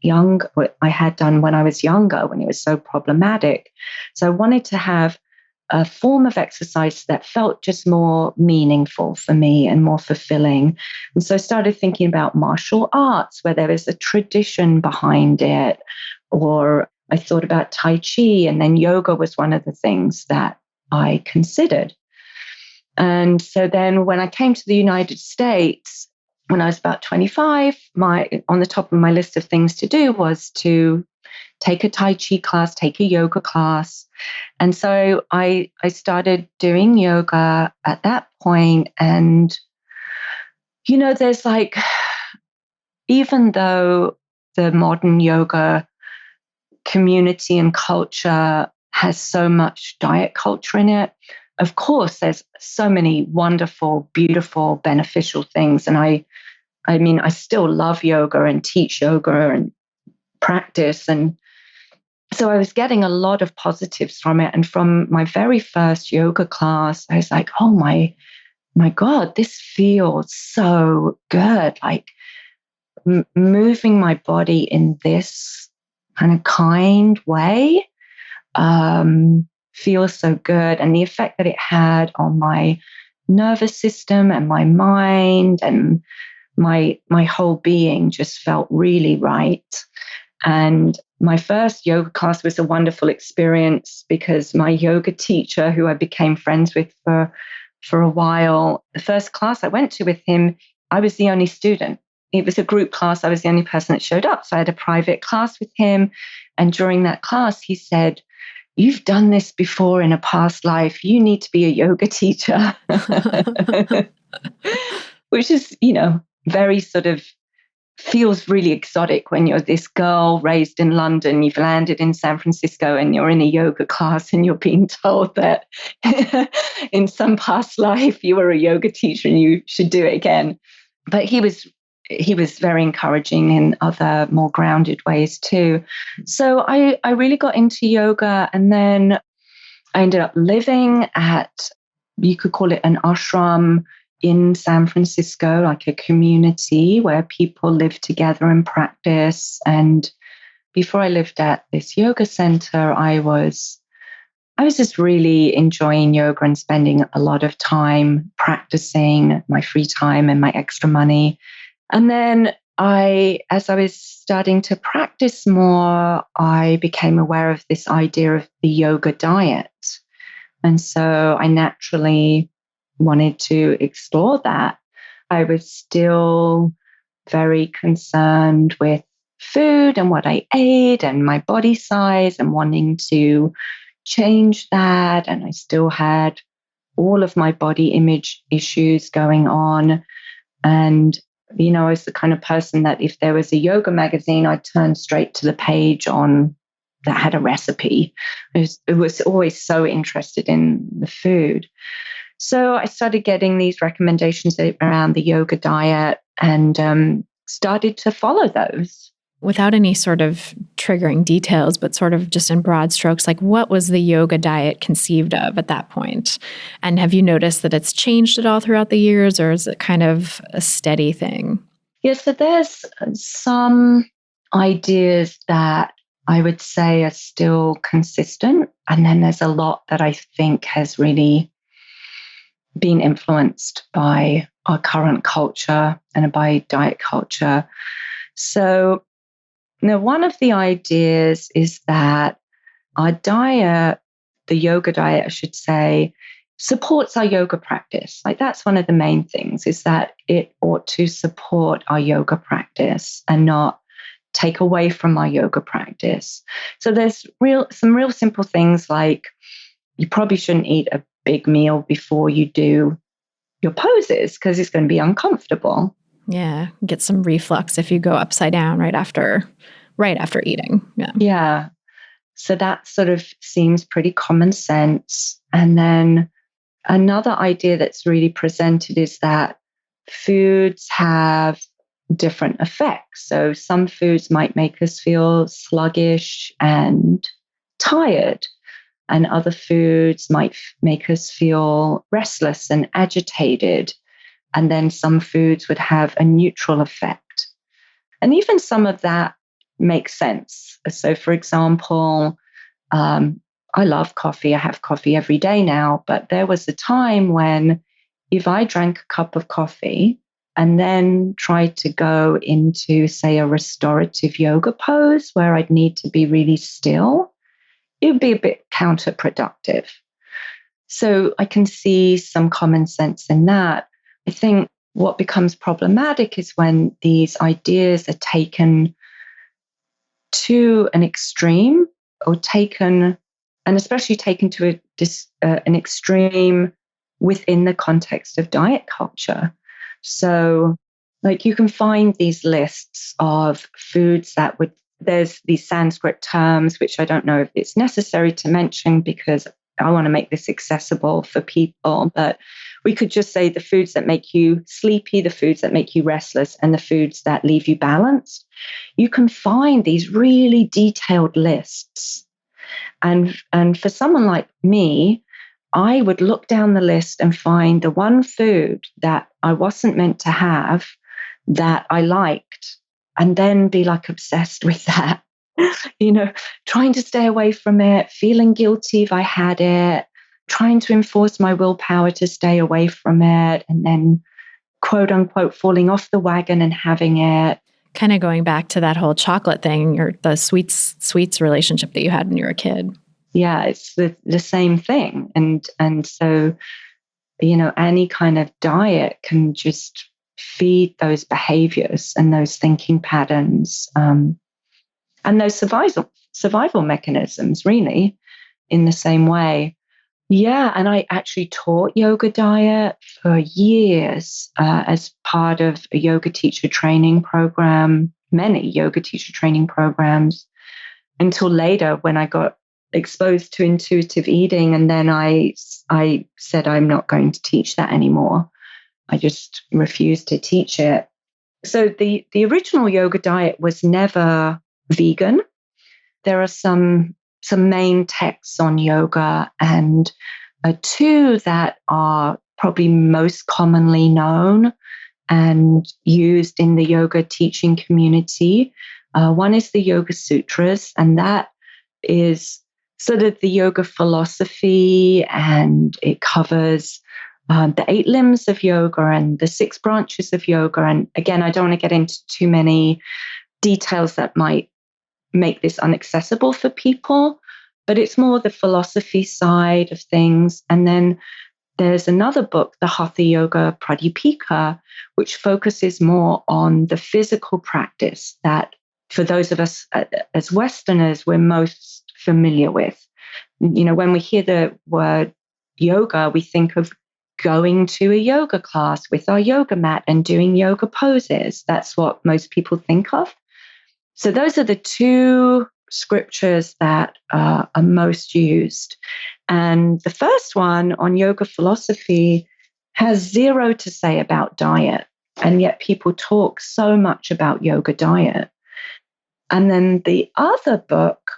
when I was younger, when it was so problematic. So I wanted to have a form of exercise that felt just more meaningful for me and more fulfilling. And so I started thinking about martial arts, where there was a tradition behind it, or I thought about Tai Chi, and then yoga was one of the things that I considered. And so then when I came to the United States, when I was about 25, on the top of my list of things to do was to take a Tai Chi class, take a yoga class. And so I started doing yoga at that point. And, there's even though the modern yoga community and culture has so much diet culture in it, of course, there's so many wonderful, beautiful, beneficial things. And I still love yoga and teach yoga and practice. And so I was getting a lot of positives from it. And from my very first yoga class, I was like, oh my God, this feels so good. Like moving my body in this kind of kind way feels so good. And the effect that it had on my nervous system and my mind and my whole being just felt really right. And my first yoga class was a wonderful experience because my yoga teacher, who I became friends with for a while, the first class I went to with him, I was the only student. It was a group class. I was the only person that showed up. So I had a private class with him. And during that class, he said, "You've done this before in a past life. You need to be a yoga teacher." Which is, very sort of feels really exotic when you're this girl raised in London, you've landed in San Francisco and you're in a yoga class and you're being told that in some past life you were a yoga teacher and you should do it again. But he was very encouraging in other more grounded ways too. So I really got into yoga, and then I ended up living at, you could call it an ashram in San Francisco, like a community where people live together and practice. And before I lived at this yoga center, I was just really enjoying yoga and spending a lot of time practicing, my free time and my extra money. And then as I was starting to practice more, I became aware of this idea of the yoga diet. And so I naturally wanted to explore that. I was still very concerned with food and what I ate and my body size and wanting to change that. And I still had all of my body image issues going on. And, I was the kind of person that if there was a yoga magazine, I'd turn straight to the page that had a recipe. I was always so interested in the food. So I started getting these recommendations around the yoga diet and started to follow those. Without any sort of triggering details, but sort of just in broad strokes, like what was the yoga diet conceived of at that point? And have you noticed that it's changed at all throughout the years, or is it kind of a steady thing? Yes, so there's some ideas that I would say are still consistent. And then there's a lot that I think has really been influenced by our current culture and by diet culture. So, one of the ideas is that our diet, the yoga diet, I should say, supports our yoga practice. Like, that's one of the main things, is that it ought to support our yoga practice and not take away from our yoga practice. So there's some real simple things, like you probably shouldn't eat a big meal before you do your poses because it's going to be uncomfortable. Yeah, get some reflux if you go upside down right after eating. Yeah. So that sort of seems pretty common sense. And then another idea that's really presented is that foods have different effects. So some foods might make us feel sluggish and tired, and other foods might make us feel restless and agitated. And then some foods would have a neutral effect. And even some of that makes sense. So, for example, I love coffee. I have coffee every day now. But there was a time when if I drank a cup of coffee and then tried to go into, say, a restorative yoga pose where I'd need to be really still, it would be a bit counterproductive. So I can see some common sense in that. I think what becomes problematic is when these ideas are taken to an extreme, or taken, and especially taken to an extreme within the context of diet culture. So, like, you can find these lists of foods that there's these Sanskrit terms, which I don't know if it's necessary to mention because I want to make this accessible for people, but we could just say the foods that make you sleepy, the foods that make you restless, and the foods that leave you balanced. You can find these really detailed lists. And for someone like me, I would look down the list and find the one food that I wasn't meant to have that I liked, and then be like obsessed with that. Trying to stay away from it, feeling guilty if I had it, trying to enforce my willpower to stay away from it, and then quote unquote falling off the wagon and having it. Kind of going back to that whole chocolate thing, or the sweets relationship that you had when you were a kid. Yeah, it's the same thing. And so, any kind of diet can just feed those behaviors and those thinking patterns, and those survival mechanisms, really, in the same way. Yeah, and I actually taught yoga diet for years as part of a yoga teacher training program, many yoga teacher training programs, until later when I got exposed to intuitive eating, and then I said I'm not going to teach that anymore. I just refused to teach it. So the original yoga diet was never vegan. There are some main texts on yoga, and two that are probably most commonly known and used in the yoga teaching community. One is the Yoga Sutras, and that is sort of the yoga philosophy, and it covers the 8 limbs of yoga and the 6 branches of yoga. And again, I don't want to get into too many details that might make this inaccessible for people, but it's more the philosophy side of things. And then there's another book, the Hatha Yoga Pradipika, which focuses more on the physical practice that, for those of us as Westerners, we're most familiar with. When we hear the word yoga, we think of going to a yoga class with our yoga mat and doing yoga poses. That's what most people think of. So those are the 2 scriptures that are most used. And the first one on yoga philosophy has 0 to say about diet, and yet people talk so much about yoga diet. And then the other book,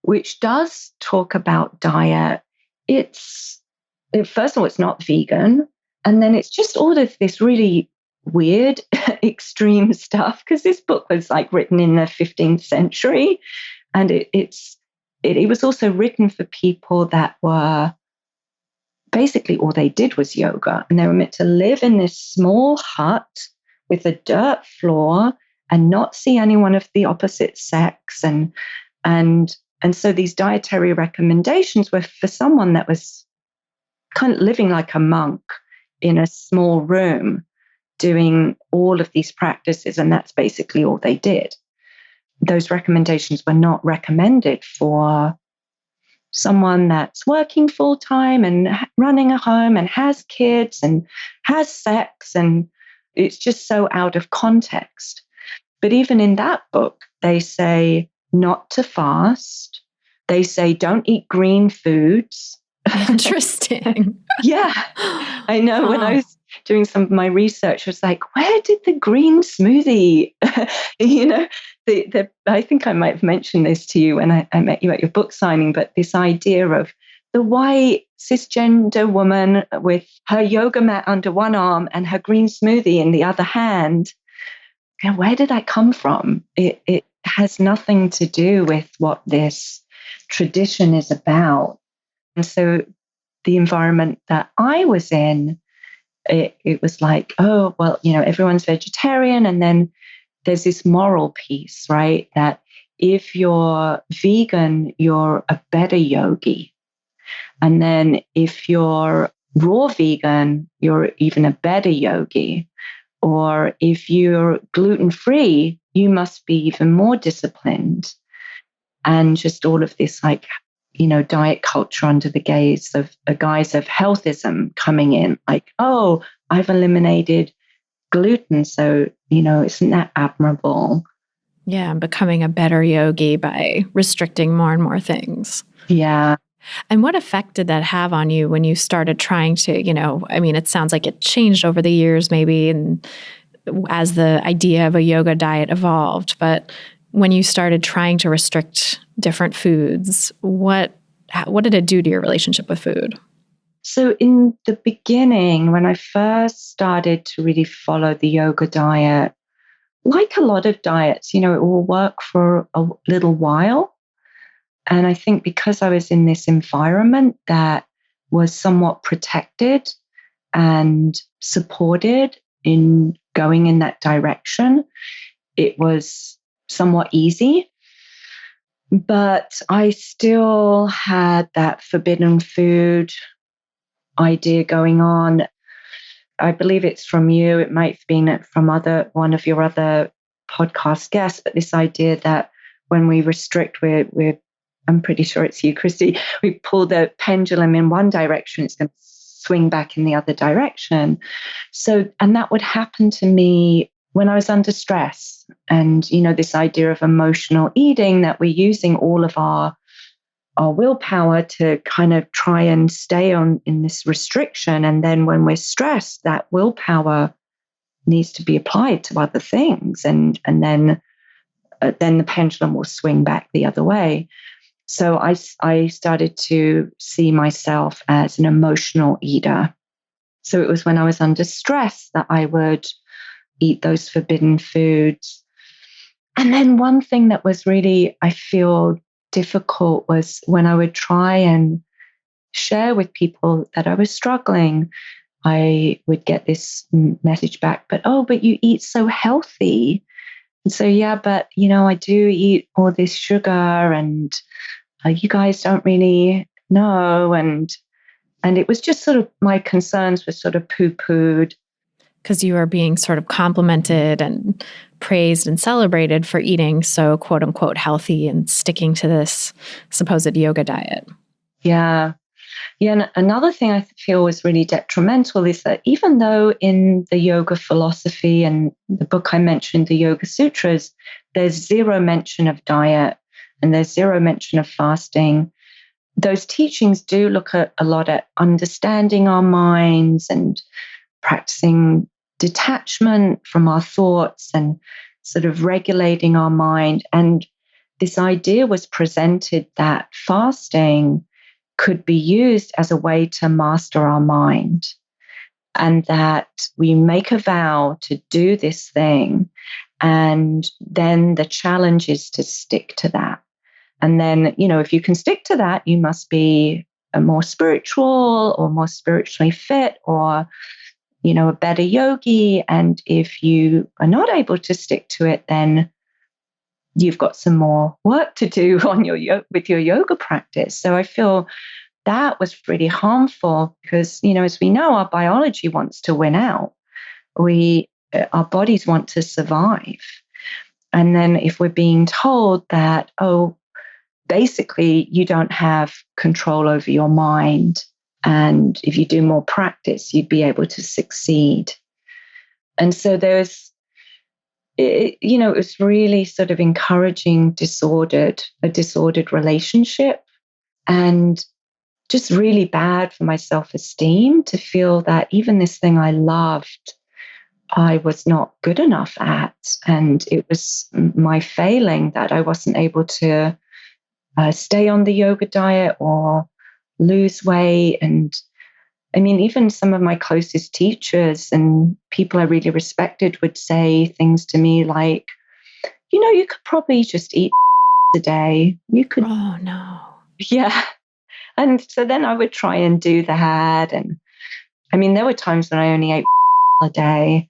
which does talk about diet, first of all, it's not vegan. And then it's just all of this really weird, extreme stuff, because this book was like written in the 15th century. And it was also written for people that were basically all they did was yoga. And they were meant to live in this small hut with a dirt floor and not see anyone of the opposite sex. And so these dietary recommendations were for someone that was kind of living like a monk in a small room, doing all of these practices. And that's basically all they did. Those recommendations were not recommended for someone that's working full time and running a home and has kids and has sex. And it's just so out of context. But even in that book, they say not to fast. They say don't eat green foods. Interesting. Yeah. I know. When I was doing some of my research, I was like, where did the green smoothie, I think I might have mentioned this to you when I met you at your book signing, but this idea of the white cisgender woman with her yoga mat under one arm and her green smoothie in the other hand. And where did that come from? It has nothing to do with what this tradition is about. And so the environment that I was in, it was like, oh, well, everyone's vegetarian. And then there's this moral piece, right? That if you're vegan, you're a better yogi. And then if you're raw vegan, you're even a better yogi. Or if you're gluten-free, you must be even more disciplined. And just all of this, like, diet culture under the guise of healthism coming in, like, oh, I've eliminated gluten, so, isn't that admirable? Yeah, I'm becoming a better yogi by restricting more and more things. Yeah. And what effect did that have on you when you started trying to, it sounds like it changed over the years maybe, and as the idea of a yoga diet evolved, but when you started trying to restrict different foods, what did it do to your relationship with food? So in the beginning, when I first started to really follow the yoga diet, like a lot of diets, it will work for a little while. And I think because I was in this environment that was somewhat protected and supported in going in that direction, it was somewhat easy. But I still had that forbidden food idea going on. I believe it's from you. It might have been from one of your other podcast guests, but this idea that when we restrict, I'm pretty sure it's you, Christy, we pull the pendulum in one direction, it's going to swing back in the other direction. And that would happen to me when I was under stress. And, this idea of emotional eating, that we're using all of our willpower to kind of try and stay in this restriction. And then when we're stressed, that willpower needs to be applied to other things. And then the pendulum will swing back the other way. So I started to see myself as an emotional eater. So it was when I was under stress that I would eat those forbidden foods. And then one thing that was really, I feel, difficult was when I would try and share with people that I was struggling, I would get this message back, but you eat so healthy. And so, yeah, but, I do eat all this sugar and you guys don't really know. And it was just sort of, my concerns were sort of poo-pooed. Because you are being sort of complimented and praised and celebrated for eating so quote unquote healthy and sticking to this supposed yoga diet. Yeah. Yeah. And another thing I feel was really detrimental is that even though in the yoga philosophy and the book I mentioned, the Yoga Sutras, there's zero mention of diet and there's zero mention of fasting, those teachings do look a lot at understanding our minds and practicing detachment from our thoughts and sort of regulating our mind. And this idea was presented that fasting could be used as a way to master our mind, and that we make a vow to do this thing, and then the challenge is to stick to that. And then, if you can stick to that, you must be a more spiritual or more spiritually fit or, a better yogi. And if you are not able to stick to it, then you've got some more work to do on with your yoga practice. So I feel that was pretty harmful because, as we know, our biology wants to win out. Our bodies want to survive. And then if we're being told that, basically you don't have control over your mind, and if you do more practice, you'd be able to succeed. And so it was really sort of encouraging a disordered relationship, and just really bad for my self-esteem to feel that even this thing I loved, I was not good enough at. And it was my failing that I wasn't able to stay on the yoga diet or lose weight. And I mean, even some of my closest teachers and people I really respected would say things to me like, you could probably just eat a day. You could. Oh, no. Yeah. And so then I would try and do that. And I mean, there were times when I only ate a day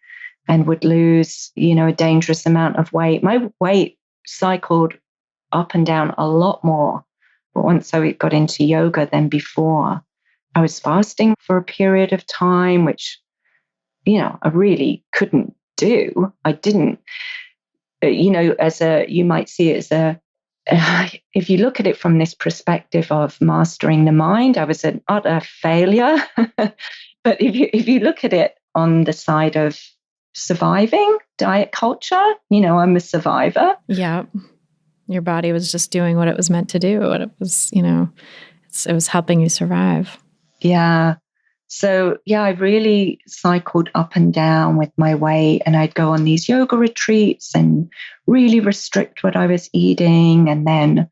and would lose, a dangerous amount of weight. My weight cycled up and down a lot more. But once I got into yoga than before, I was fasting for a period of time, which, I really couldn't do. I didn't, you might see it as if you look at it from this perspective of mastering the mind, I was an utter failure. But if you look at it on the side of surviving diet culture, I'm a survivor. Yeah. Your body was just doing what it was meant to do. And it was, it was helping you survive. Yeah. So, I really cycled up and down with my weight, and I'd go on these yoga retreats and really restrict what I was eating, and then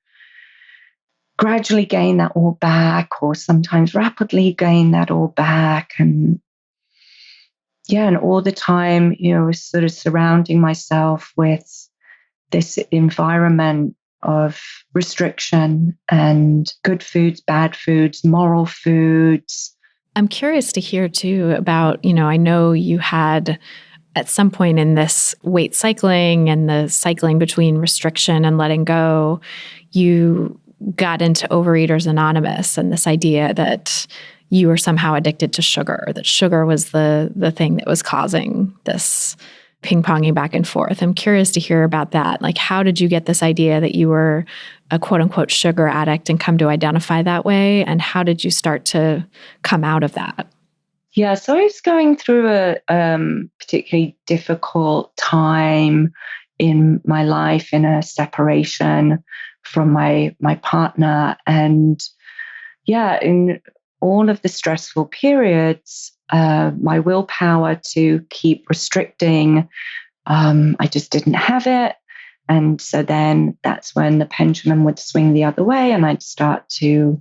gradually gain that all back, or sometimes rapidly gain that all back. And all the time, was sort of surrounding myself with this environment of restriction and good foods, bad foods, moral foods. I'm curious to hear too about, I know you had at some point in this weight cycling and the cycling between restriction and letting go, you got into Overeaters Anonymous and this idea that you were somehow addicted to sugar, that sugar was the thing that was causing this ping-ponging back and forth. I'm curious to hear about that. Like, how did you get this idea that you were a quote-unquote sugar addict and come to identify that way? And how did you start to come out of that? Yeah, so I was going through a particularly difficult time in my life, in a separation from my partner. And in all of the stressful periods, my willpower to keep restricting, I just didn't have it. And so then that's when the pendulum would swing the other way, and I'd start to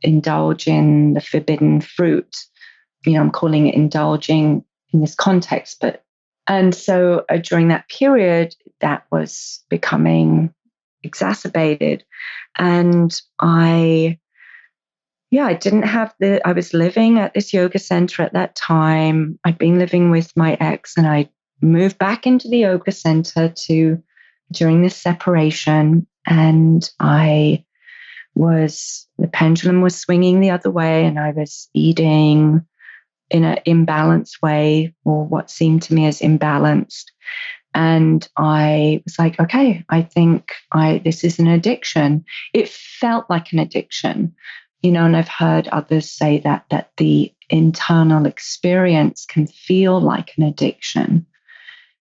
indulge in the forbidden fruit. I'm calling it indulging in this context, and so during that period, that was becoming exacerbated. And I didn't have I was living at this yoga center at that time. I'd been living with my ex, and I moved back into the yoga center during this separation. And the pendulum was swinging the other way, and I was eating in an imbalanced way, or what seemed to me as imbalanced. And I was like, okay, I think this is an addiction. It felt like an addiction. And I've heard others say that the internal experience can feel like an addiction.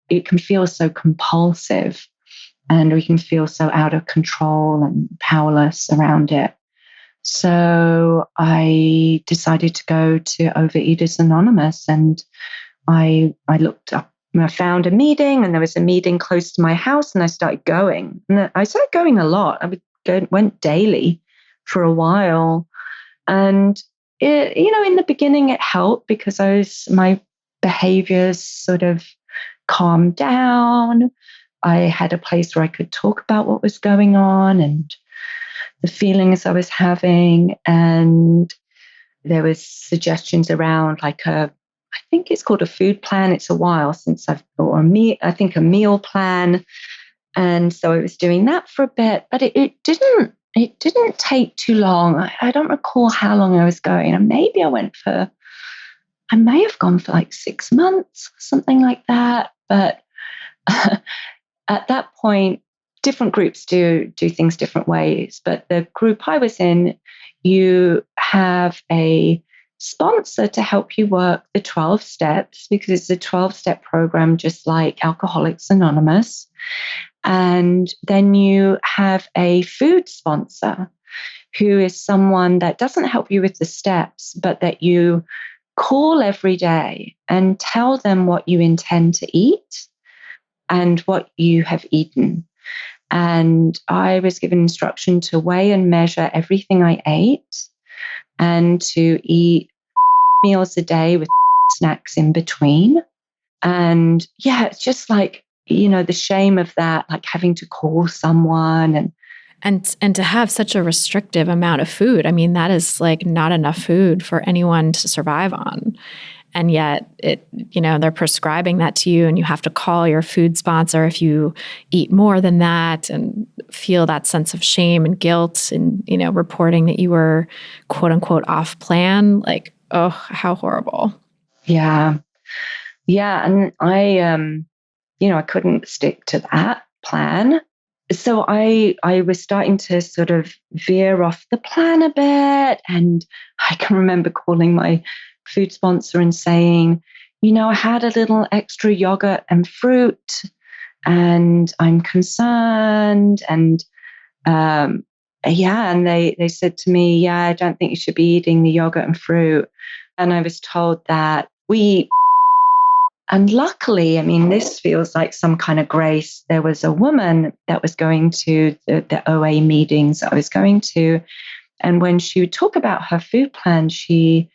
It can feel so compulsive, and we can feel so out of control and powerless around it. So I decided to go to Overeaters Anonymous, and I looked up, and I found a meeting, and there was a meeting close to my house, and I started going. And I started going a lot. Went daily for a while. And in the beginning it helped because my behaviors sort of calmed down. I had a place where I could talk about what was going on, and the feelings I was having. And there was suggestions around I think it's called a food plan. It's a while since I think a meal plan. And so I was doing that for a bit, but it didn't take too long. I don't recall how long I was going. And maybe I may have gone for like 6 months, something like that. But at that point, different groups do things different ways. But the group I was in, you have a sponsor to help you work the 12 steps, because it's a 12-step program, just like Alcoholics Anonymous. And then you have a food sponsor who is someone that doesn't help you with the steps, but that you call every day and tell them what you intend to eat and what you have eaten. And I was given instruction to weigh and measure everything I ate and to eat meals a day with snacks in between. And yeah, it's just like, the shame of that, like having to call someone and to have such a restrictive amount of food. I mean, that is like not enough food for anyone to survive on. And yet they're prescribing that to you, and you have to call your food sponsor if you eat more than that, and feel that sense of shame and guilt, and, reporting that you were quote unquote off plan. Like, oh, how horrible. Yeah. Yeah. And I couldn't stick to that plan. So I was starting to sort of veer off the plan a bit. And I can remember calling my food sponsor and saying, I had a little extra yogurt and fruit, and I'm concerned. And and they said to me, I don't think you should be eating the yogurt and fruit. And I was told that we eat. And luckily, I mean, this feels like some kind of grace. There was a woman that was going to the OA meetings I was going to. And when she would talk about her food plan, she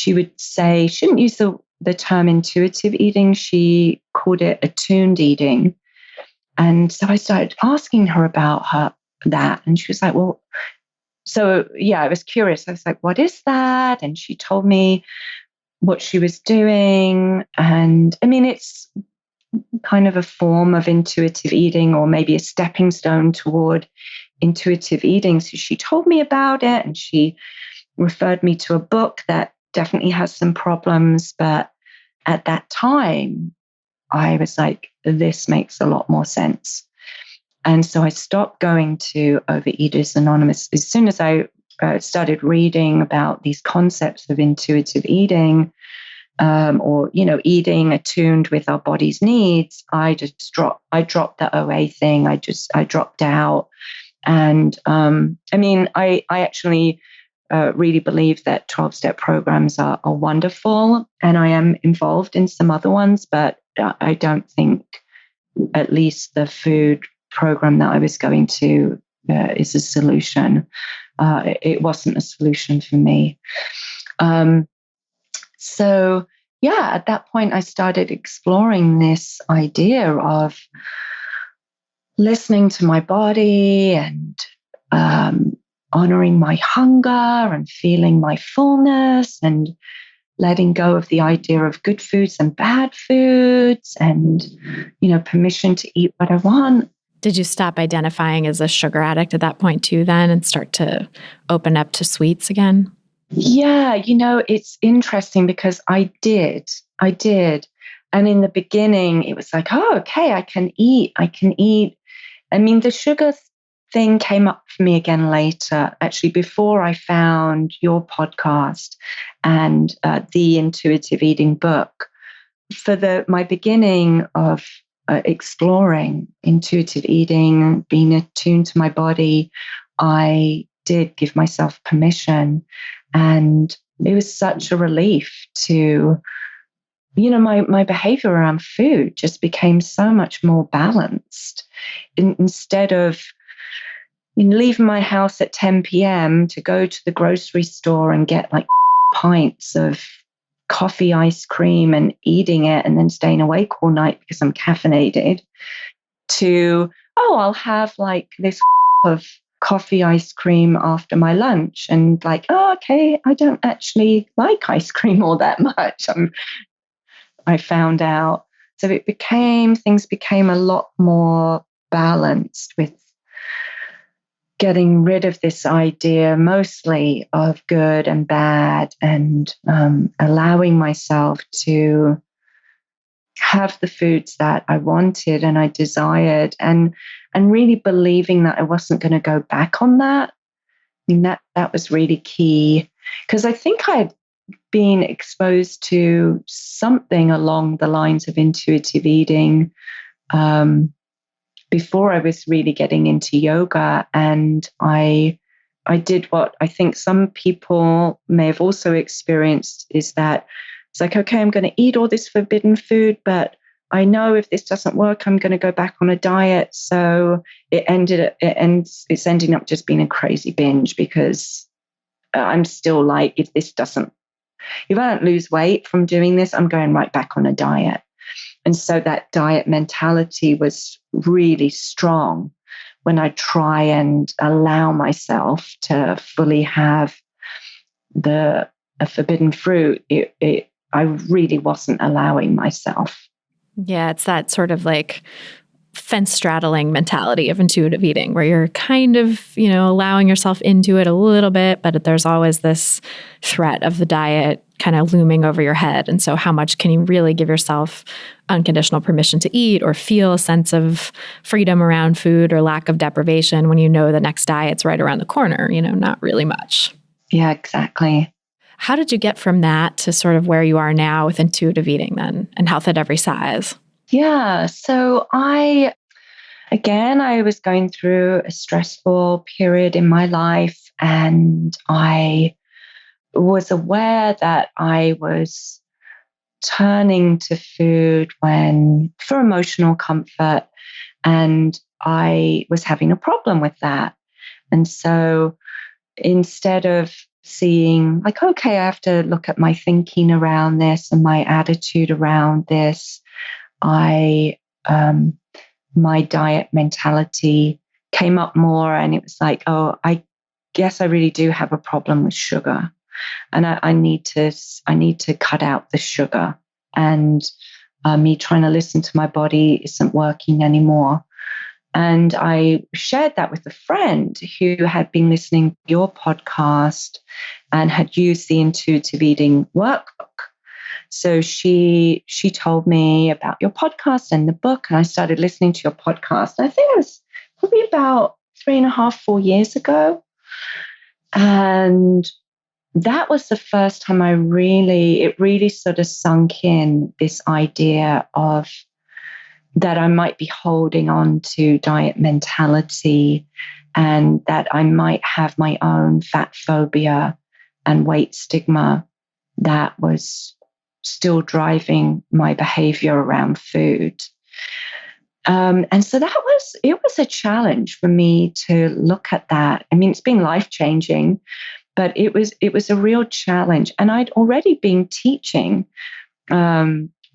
would say, she didn't use the term intuitive eating. She called it attuned eating. And so I started asking her about that. And she was like, well, so yeah, I was curious. I was like, what is that? And she told me what she was doing. And I mean, it's kind of a form of intuitive eating, or maybe a stepping stone toward intuitive eating. So she told me about it, and she referred me to a book that definitely has some problems. But at that time, I was like, this makes a lot more sense. And so I stopped going to Overeaters Anonymous. As soon as I started reading about these concepts of intuitive eating, or eating attuned with our body's needs, I dropped the OA thing. I dropped out. And I actually really believe that 12-step programs are wonderful, and I am involved in some other ones, but I don't think at least the food program that I was going to is a solution. It wasn't a solution for me. So yeah, at that point, I started exploring this idea of listening to my body and honoring my hunger and feeling my fullness, and letting go of the idea of good foods and bad foods, and, permission to eat what I want. Did you stop identifying as a sugar addict at that point too then, and start to open up to sweets again? Yeah, it's interesting because I did. And in the beginning, it was like, oh, okay, I can eat. I mean, the sugar thing came up for me again later, actually, before I found your podcast and the intuitive eating book. For my beginning of exploring intuitive eating, being attuned to my body, I did give myself permission. And it was such a relief to, my behavior around food just became so much more balanced. Instead of leaving my house at 10 p.m. to go to the grocery store and get like pints of coffee ice cream and eating it and then staying awake all night because I'm caffeinated, to, I'll have like this of coffee ice cream after my lunch, and like, oh, okay, I don't actually like ice cream all that much. I found out. So things became a lot more balanced with getting rid of this idea mostly of good and bad, and allowing myself to have the foods that I wanted and I desired, and really believing that I wasn't going to go back on that. I mean, that was really key, because I think I'd been exposed to something along the lines of intuitive eating before I was really getting into yoga. And I did what I think some people may have also experienced, is that it's like, okay, I'm going to eat all this forbidden food, but I know if this doesn't work, I'm going to go back on a diet. So it's ending up just being a crazy binge, because I'm still like, if I don't lose weight from doing this, I'm going right back on a diet. And so that diet mentality was really strong when I try and allow myself to fully have a forbidden fruit. I really wasn't allowing myself. Yeah, it's that sort of like fence straddling mentality of intuitive eating, where you're kind of, allowing yourself into it a little bit, but there's always this threat of the diet kind of looming over your head. And so how much can you really give yourself unconditional permission to eat, or feel a sense of freedom around food or lack of deprivation when you know the next diet's right around the corner? Not really much. Yeah, exactly. How did you get from that to sort of where you are now with intuitive eating then, and health at every size? Yeah. So I was going through a stressful period in my life, and I was aware that I was turning to food for emotional comfort, and I was having a problem with that. And so instead of seeing like, okay, I have to look at my thinking around this and my attitude around this, my diet mentality came up more, and it was like, oh, I guess I really do have a problem with sugar, and I need to cut out the sugar, and me trying to listen to my body isn't working anymore. And I shared that with a friend who had been listening to your podcast and had used the intuitive eating workbook. So she told me about your podcast and the book, and I started listening to your podcast. And I think it was probably about 3.5, 4 years ago. And that was the first time it really sort of sunk in, this idea of that I might be holding on to diet mentality, and that I might have my own fat phobia and weight stigma that was still driving my behavior around food. And so it was a challenge for me to look at that. I mean, it's been life-changing, but it was a real challenge. And I'd already been teaching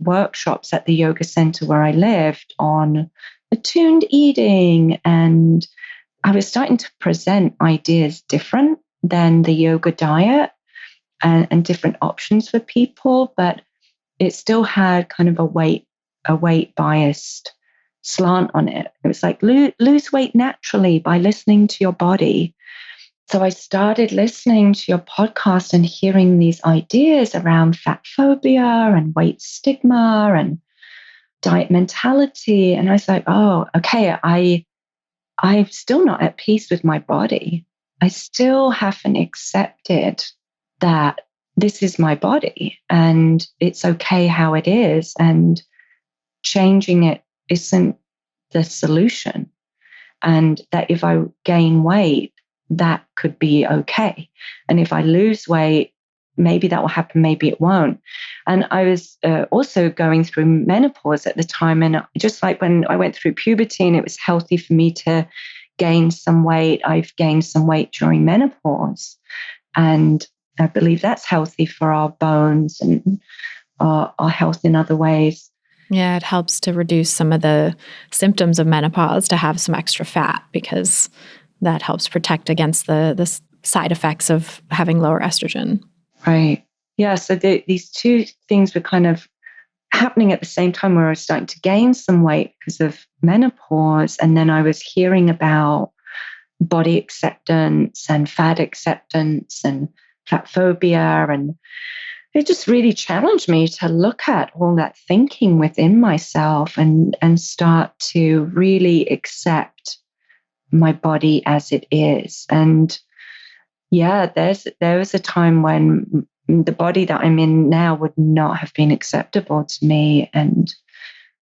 workshops at the yoga center where I lived on attuned eating, and I was starting to present ideas different than the yoga diet, and different options for people, but it still had kind of a weight biased slant on it. It was like, lose weight naturally by listening to your body. So I started listening to your podcast and hearing these ideas around fat phobia and weight stigma and diet mentality. And I was like, oh, okay, I'm still not at peace with my body. I still haven't accepted that this is my body and it's okay how it is, and changing it isn't the solution. And that if I gain weight, that could be okay. And if I lose weight, maybe that will happen, maybe it won't. And I was also going through menopause at the time. And just like when I went through puberty and it was healthy for me to gain some weight, I've gained some weight during menopause. And I believe that's healthy for our bones and our health in other ways. Yeah, it helps to reduce some of the symptoms of menopause to have some extra fat, because that helps protect against the side effects of having lower estrogen. Right. Yeah. So these two things were kind of happening at the same time, where I was starting to gain some weight because of menopause. And then I was hearing about body acceptance and fat acceptance and fat phobia. And it just really challenged me to look at all that thinking within myself and start to really accept my body as it is. And yeah, there was a time when the body that I'm in now would not have been acceptable to me. And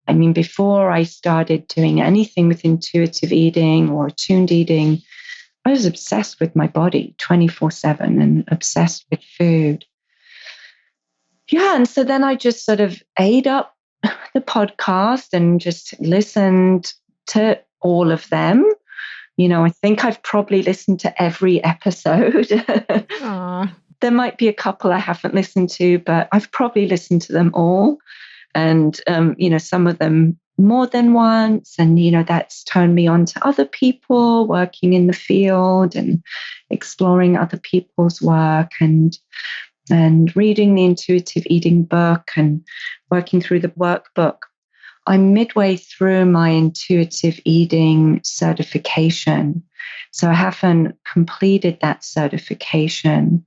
I mean, before I started doing anything with intuitive eating or attuned eating, I was obsessed with my body 24/7 and obsessed with food. Yeah. And so then I just sort of ate up the podcast and just listened to all of them. You know, I think I've probably listened to every episode. There might be a couple I haven't listened to, but I've probably listened to them all. And, some of them more than once. And, that's turned me on to other people working in the field and exploring other people's work and reading the intuitive eating book and working through the workbook. I'm midway through my intuitive eating certification. So I haven't completed that certification,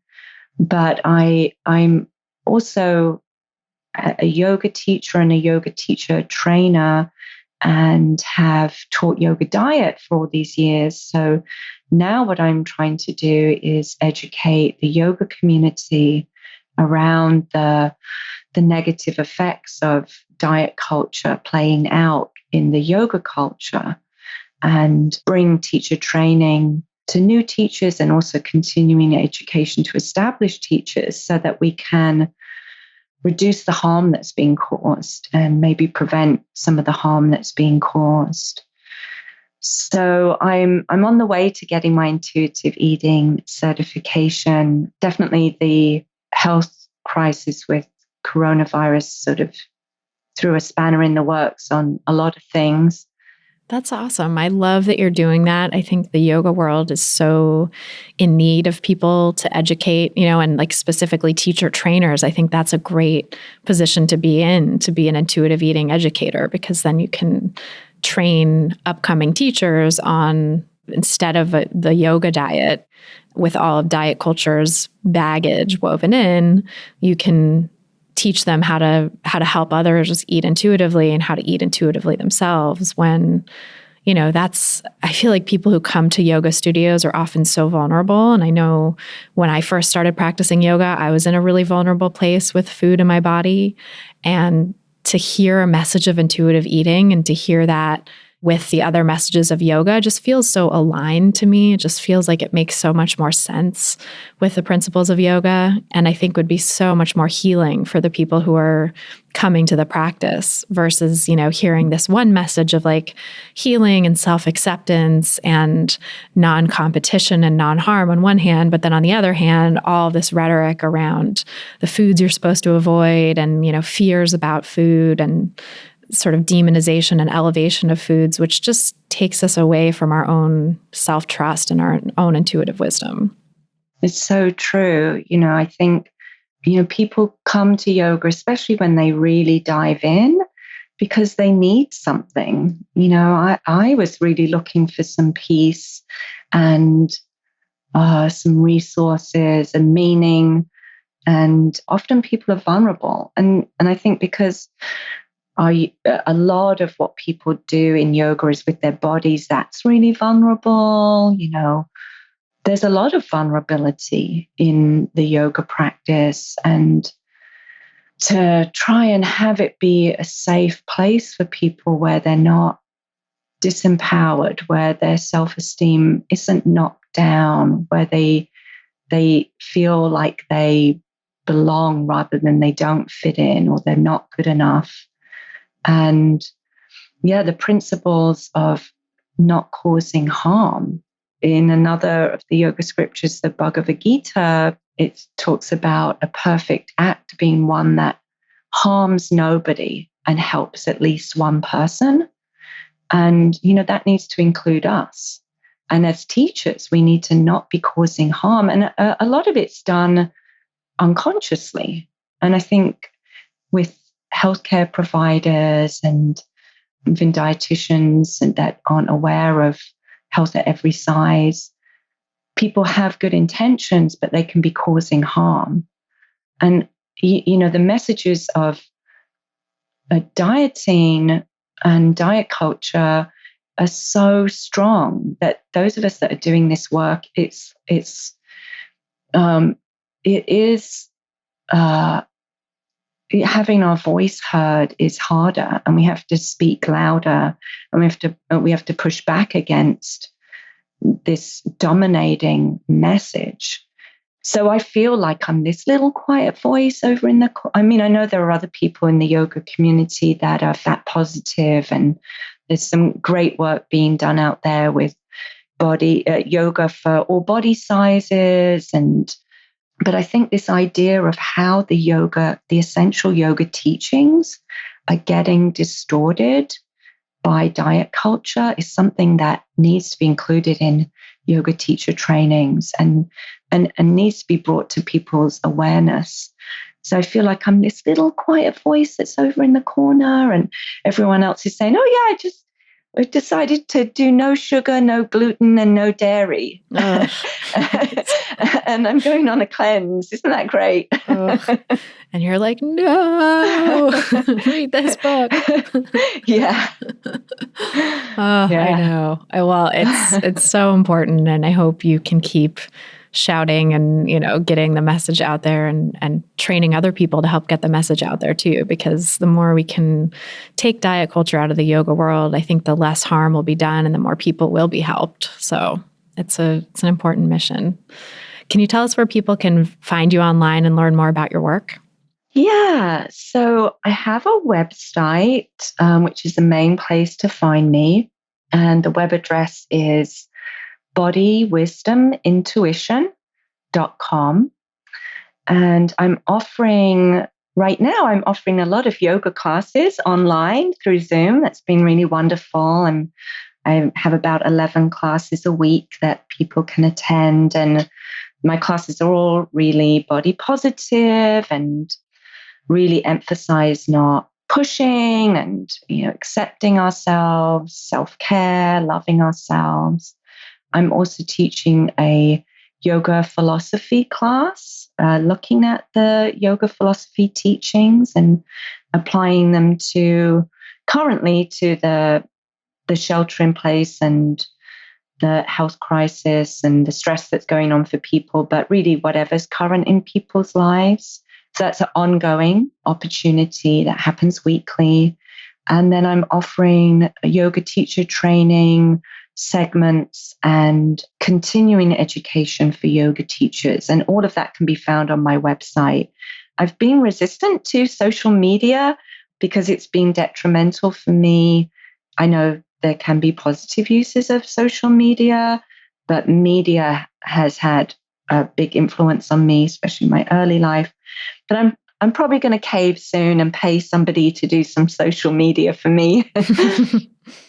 but I'm also a yoga teacher and a yoga teacher trainer and have taught yoga diet for all these years. So now what I'm trying to do is educate the yoga community around the negative effects of diet culture playing out in the yoga culture and bring teacher training to new teachers and also continuing education to established teachers so that we can reduce the harm that's being caused and maybe prevent some of the harm that's being caused. So I'm on the way to getting my intuitive eating certification. Definitely the health crisis with coronavirus sort of threw a spanner in the works on a lot of things. That's awesome. I love that you're doing that. I think the yoga world is so in need of people to educate, and like specifically teacher trainers. I think that's a great position to be in, to be an intuitive eating educator, because then you can train upcoming teachers on, instead of the yoga diet with all of diet culture's baggage woven in, you can teach them how to help others eat intuitively and how to eat intuitively themselves when, I feel like people who come to yoga studios are often so vulnerable. And I know when I first started practicing yoga, I was in a really vulnerable place with food in my body. And to hear a message of intuitive eating and to hear that with the other messages of yoga just feels so aligned to me. It just feels like it makes so much more sense with the principles of yoga. And I think would be so much more healing for the people who are coming to the practice versus, hearing this one message of like healing and self-acceptance and non-competition and non-harm on one hand, but then on the other hand, all this rhetoric around the foods you're supposed to avoid and, fears about food and sort of demonization and elevation of foods, which just takes us away from our own self-trust and our own intuitive wisdom. It's so true. I think, people come to yoga, especially when they really dive in, because they need something. I was really looking for some peace and some resources and meaning. And often people are vulnerable. And I think because a lot of what people do in yoga is with their bodies, that's really vulnerable. There's a lot of vulnerability in the yoga practice, and to try and have it be a safe place for people where they're not disempowered, where their self-esteem isn't knocked down, where they feel like they belong rather than they don't fit in or they're not good enough. And the principles of not causing harm. In another of the yoga scriptures, the Bhagavad Gita, it talks about a perfect act being one that harms nobody and helps at least one person. And, that needs to include us. And as teachers, we need to not be causing harm. And a lot of it's done unconsciously. And I think with healthcare providers and even dietitians and that aren't aware of health at every size, people have good intentions, but they can be causing harm. And, the messages of dieting and diet culture are so strong that those of us that are doing this work, it is having our voice heard is harder, and we have to speak louder, and we have to push back against this dominating message. So I feel like I'm this little quiet voice over in I know there are other people in the yoga community that are fat positive, and there's some great work being done out there with body yoga for all body sizes. But I think this idea of how the essential yoga teachings are getting distorted by diet culture is something that needs to be included in yoga teacher trainings and needs to be brought to people's awareness. So I feel like I'm this little quiet voice that's over in the corner, and everyone else is saying, oh yeah, we've decided to do no sugar, no gluten, and no dairy. And I'm going on a cleanse. Isn't that great? And you're like, no, read this book. Yeah. I know. Well, it's so important. And I hope you can keep shouting and, getting the message out there and training other people to help get the message out there too, because the more we can take diet culture out of the yoga world, I think the less harm will be done and the more people will be helped. So it's an important mission. Can you tell us where people can find you online and learn more about your work? Yeah. So I have a website, which is the main place to find me. And the web address is bodywisdomintuition.com. And right now I'm offering a lot of yoga classes online through Zoom. That's been really wonderful. And I have about 11 classes a week that people can attend. And my classes are all really body positive and really emphasize not pushing and, accepting ourselves, self-care, loving ourselves. I'm also teaching a yoga philosophy class, looking at the yoga philosophy teachings and applying them currently to the shelter in place and the health crisis and the stress that's going on for people, but really whatever's current in people's lives. So that's an ongoing opportunity that happens weekly. And then I'm offering a yoga teacher training segments and continuing education for yoga teachers. And all of that can be found on my website. I've been resistant to social media because it's been detrimental for me. I know there can be positive uses of social media, but media has had a big influence on me, especially in my early life. But I'm probably going to cave soon and pay somebody to do some social media for me.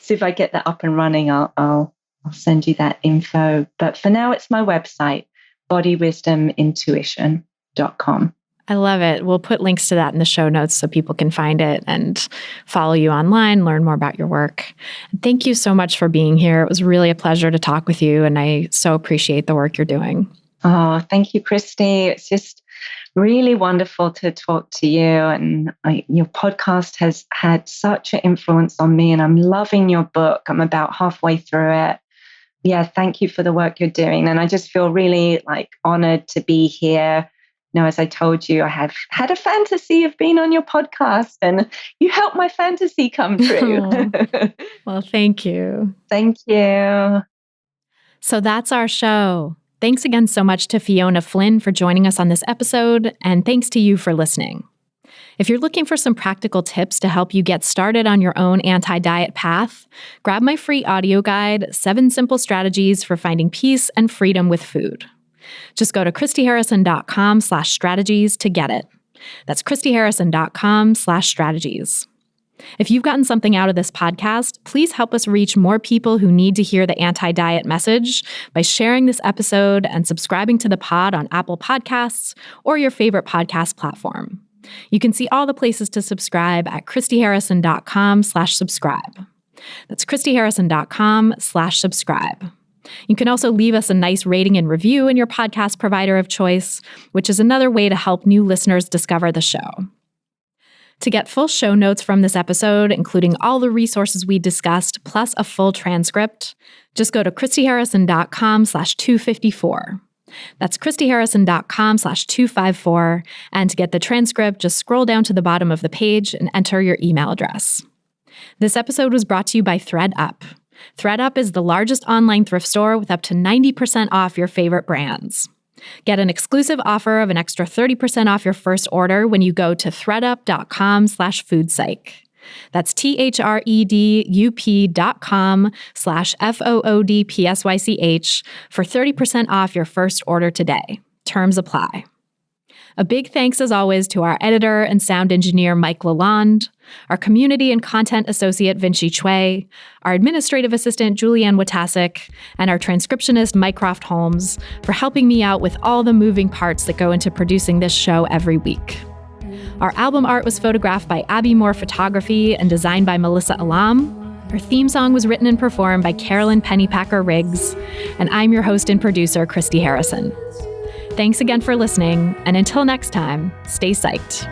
So if I get that up and running, I'll send you that info. But for now, it's my website, bodywisdomintuition.com. I love it. We'll put links to that in the show notes so people can find it and follow you online, learn more about your work. Thank you so much for being here. It was really a pleasure to talk with you, and I so appreciate the work you're doing. Oh, thank you, Christy. It's just really wonderful to talk to you. And your podcast has had such an influence on me, and I'm loving your book. I'm about halfway through it. Yeah, thank you for the work you're doing. And I just feel really honored to be here. As I told you, I have had a fantasy of being on your podcast, and you helped my fantasy come true. Well, thank you. Thank you. So that's our show. Thanks again so much to Fiona Flynn for joining us on this episode, and thanks to you for listening. If you're looking for some practical tips to help you get started on your own anti-diet path, grab my free audio guide, 7 Simple Strategies for Finding Peace and Freedom with Food. Just go to christyharrison.com/strategies to get it. That's christyharrison.com/strategies. If you've gotten something out of this podcast, please help us reach more people who need to hear the anti-diet message by sharing this episode and subscribing to the pod on Apple Podcasts or your favorite podcast platform. You can see all the places to subscribe at christyharrison.com/subscribe. That's christyharrison.com/subscribe. You can also leave us a nice rating and review in your podcast provider of choice, which is another way to help new listeners discover the show. To get full show notes from this episode, including all the resources we discussed, plus a full transcript, just go to christyharrison.com/254. That's christyharrison.com/254. And to get the transcript, just scroll down to the bottom of the page and enter your email address. This episode was brought to you by ThredUp. ThredUp is the largest online thrift store with up to 90% off your favorite brands. Get an exclusive offer of an extra 30% off your first order when you go to thredup.com/Food Psych. That's thredup.com/FOODPSYCH for 30% off your first order today. Terms apply. A big thanks, as always, to our editor and sound engineer, Mike Lalonde, our community and content associate, Vinci Chue, our administrative assistant, Julianne Watasik, and our transcriptionist, Mycroft Holmes, for helping me out with all the moving parts that go into producing this show every week. Our album art was photographed by Abby Moore Photography and designed by Melissa Alam. Our theme song was written and performed by Carolyn Pennypacker Riggs, and I'm your host and producer, Christy Harrison. Thanks again for listening, and until next time, stay psyched.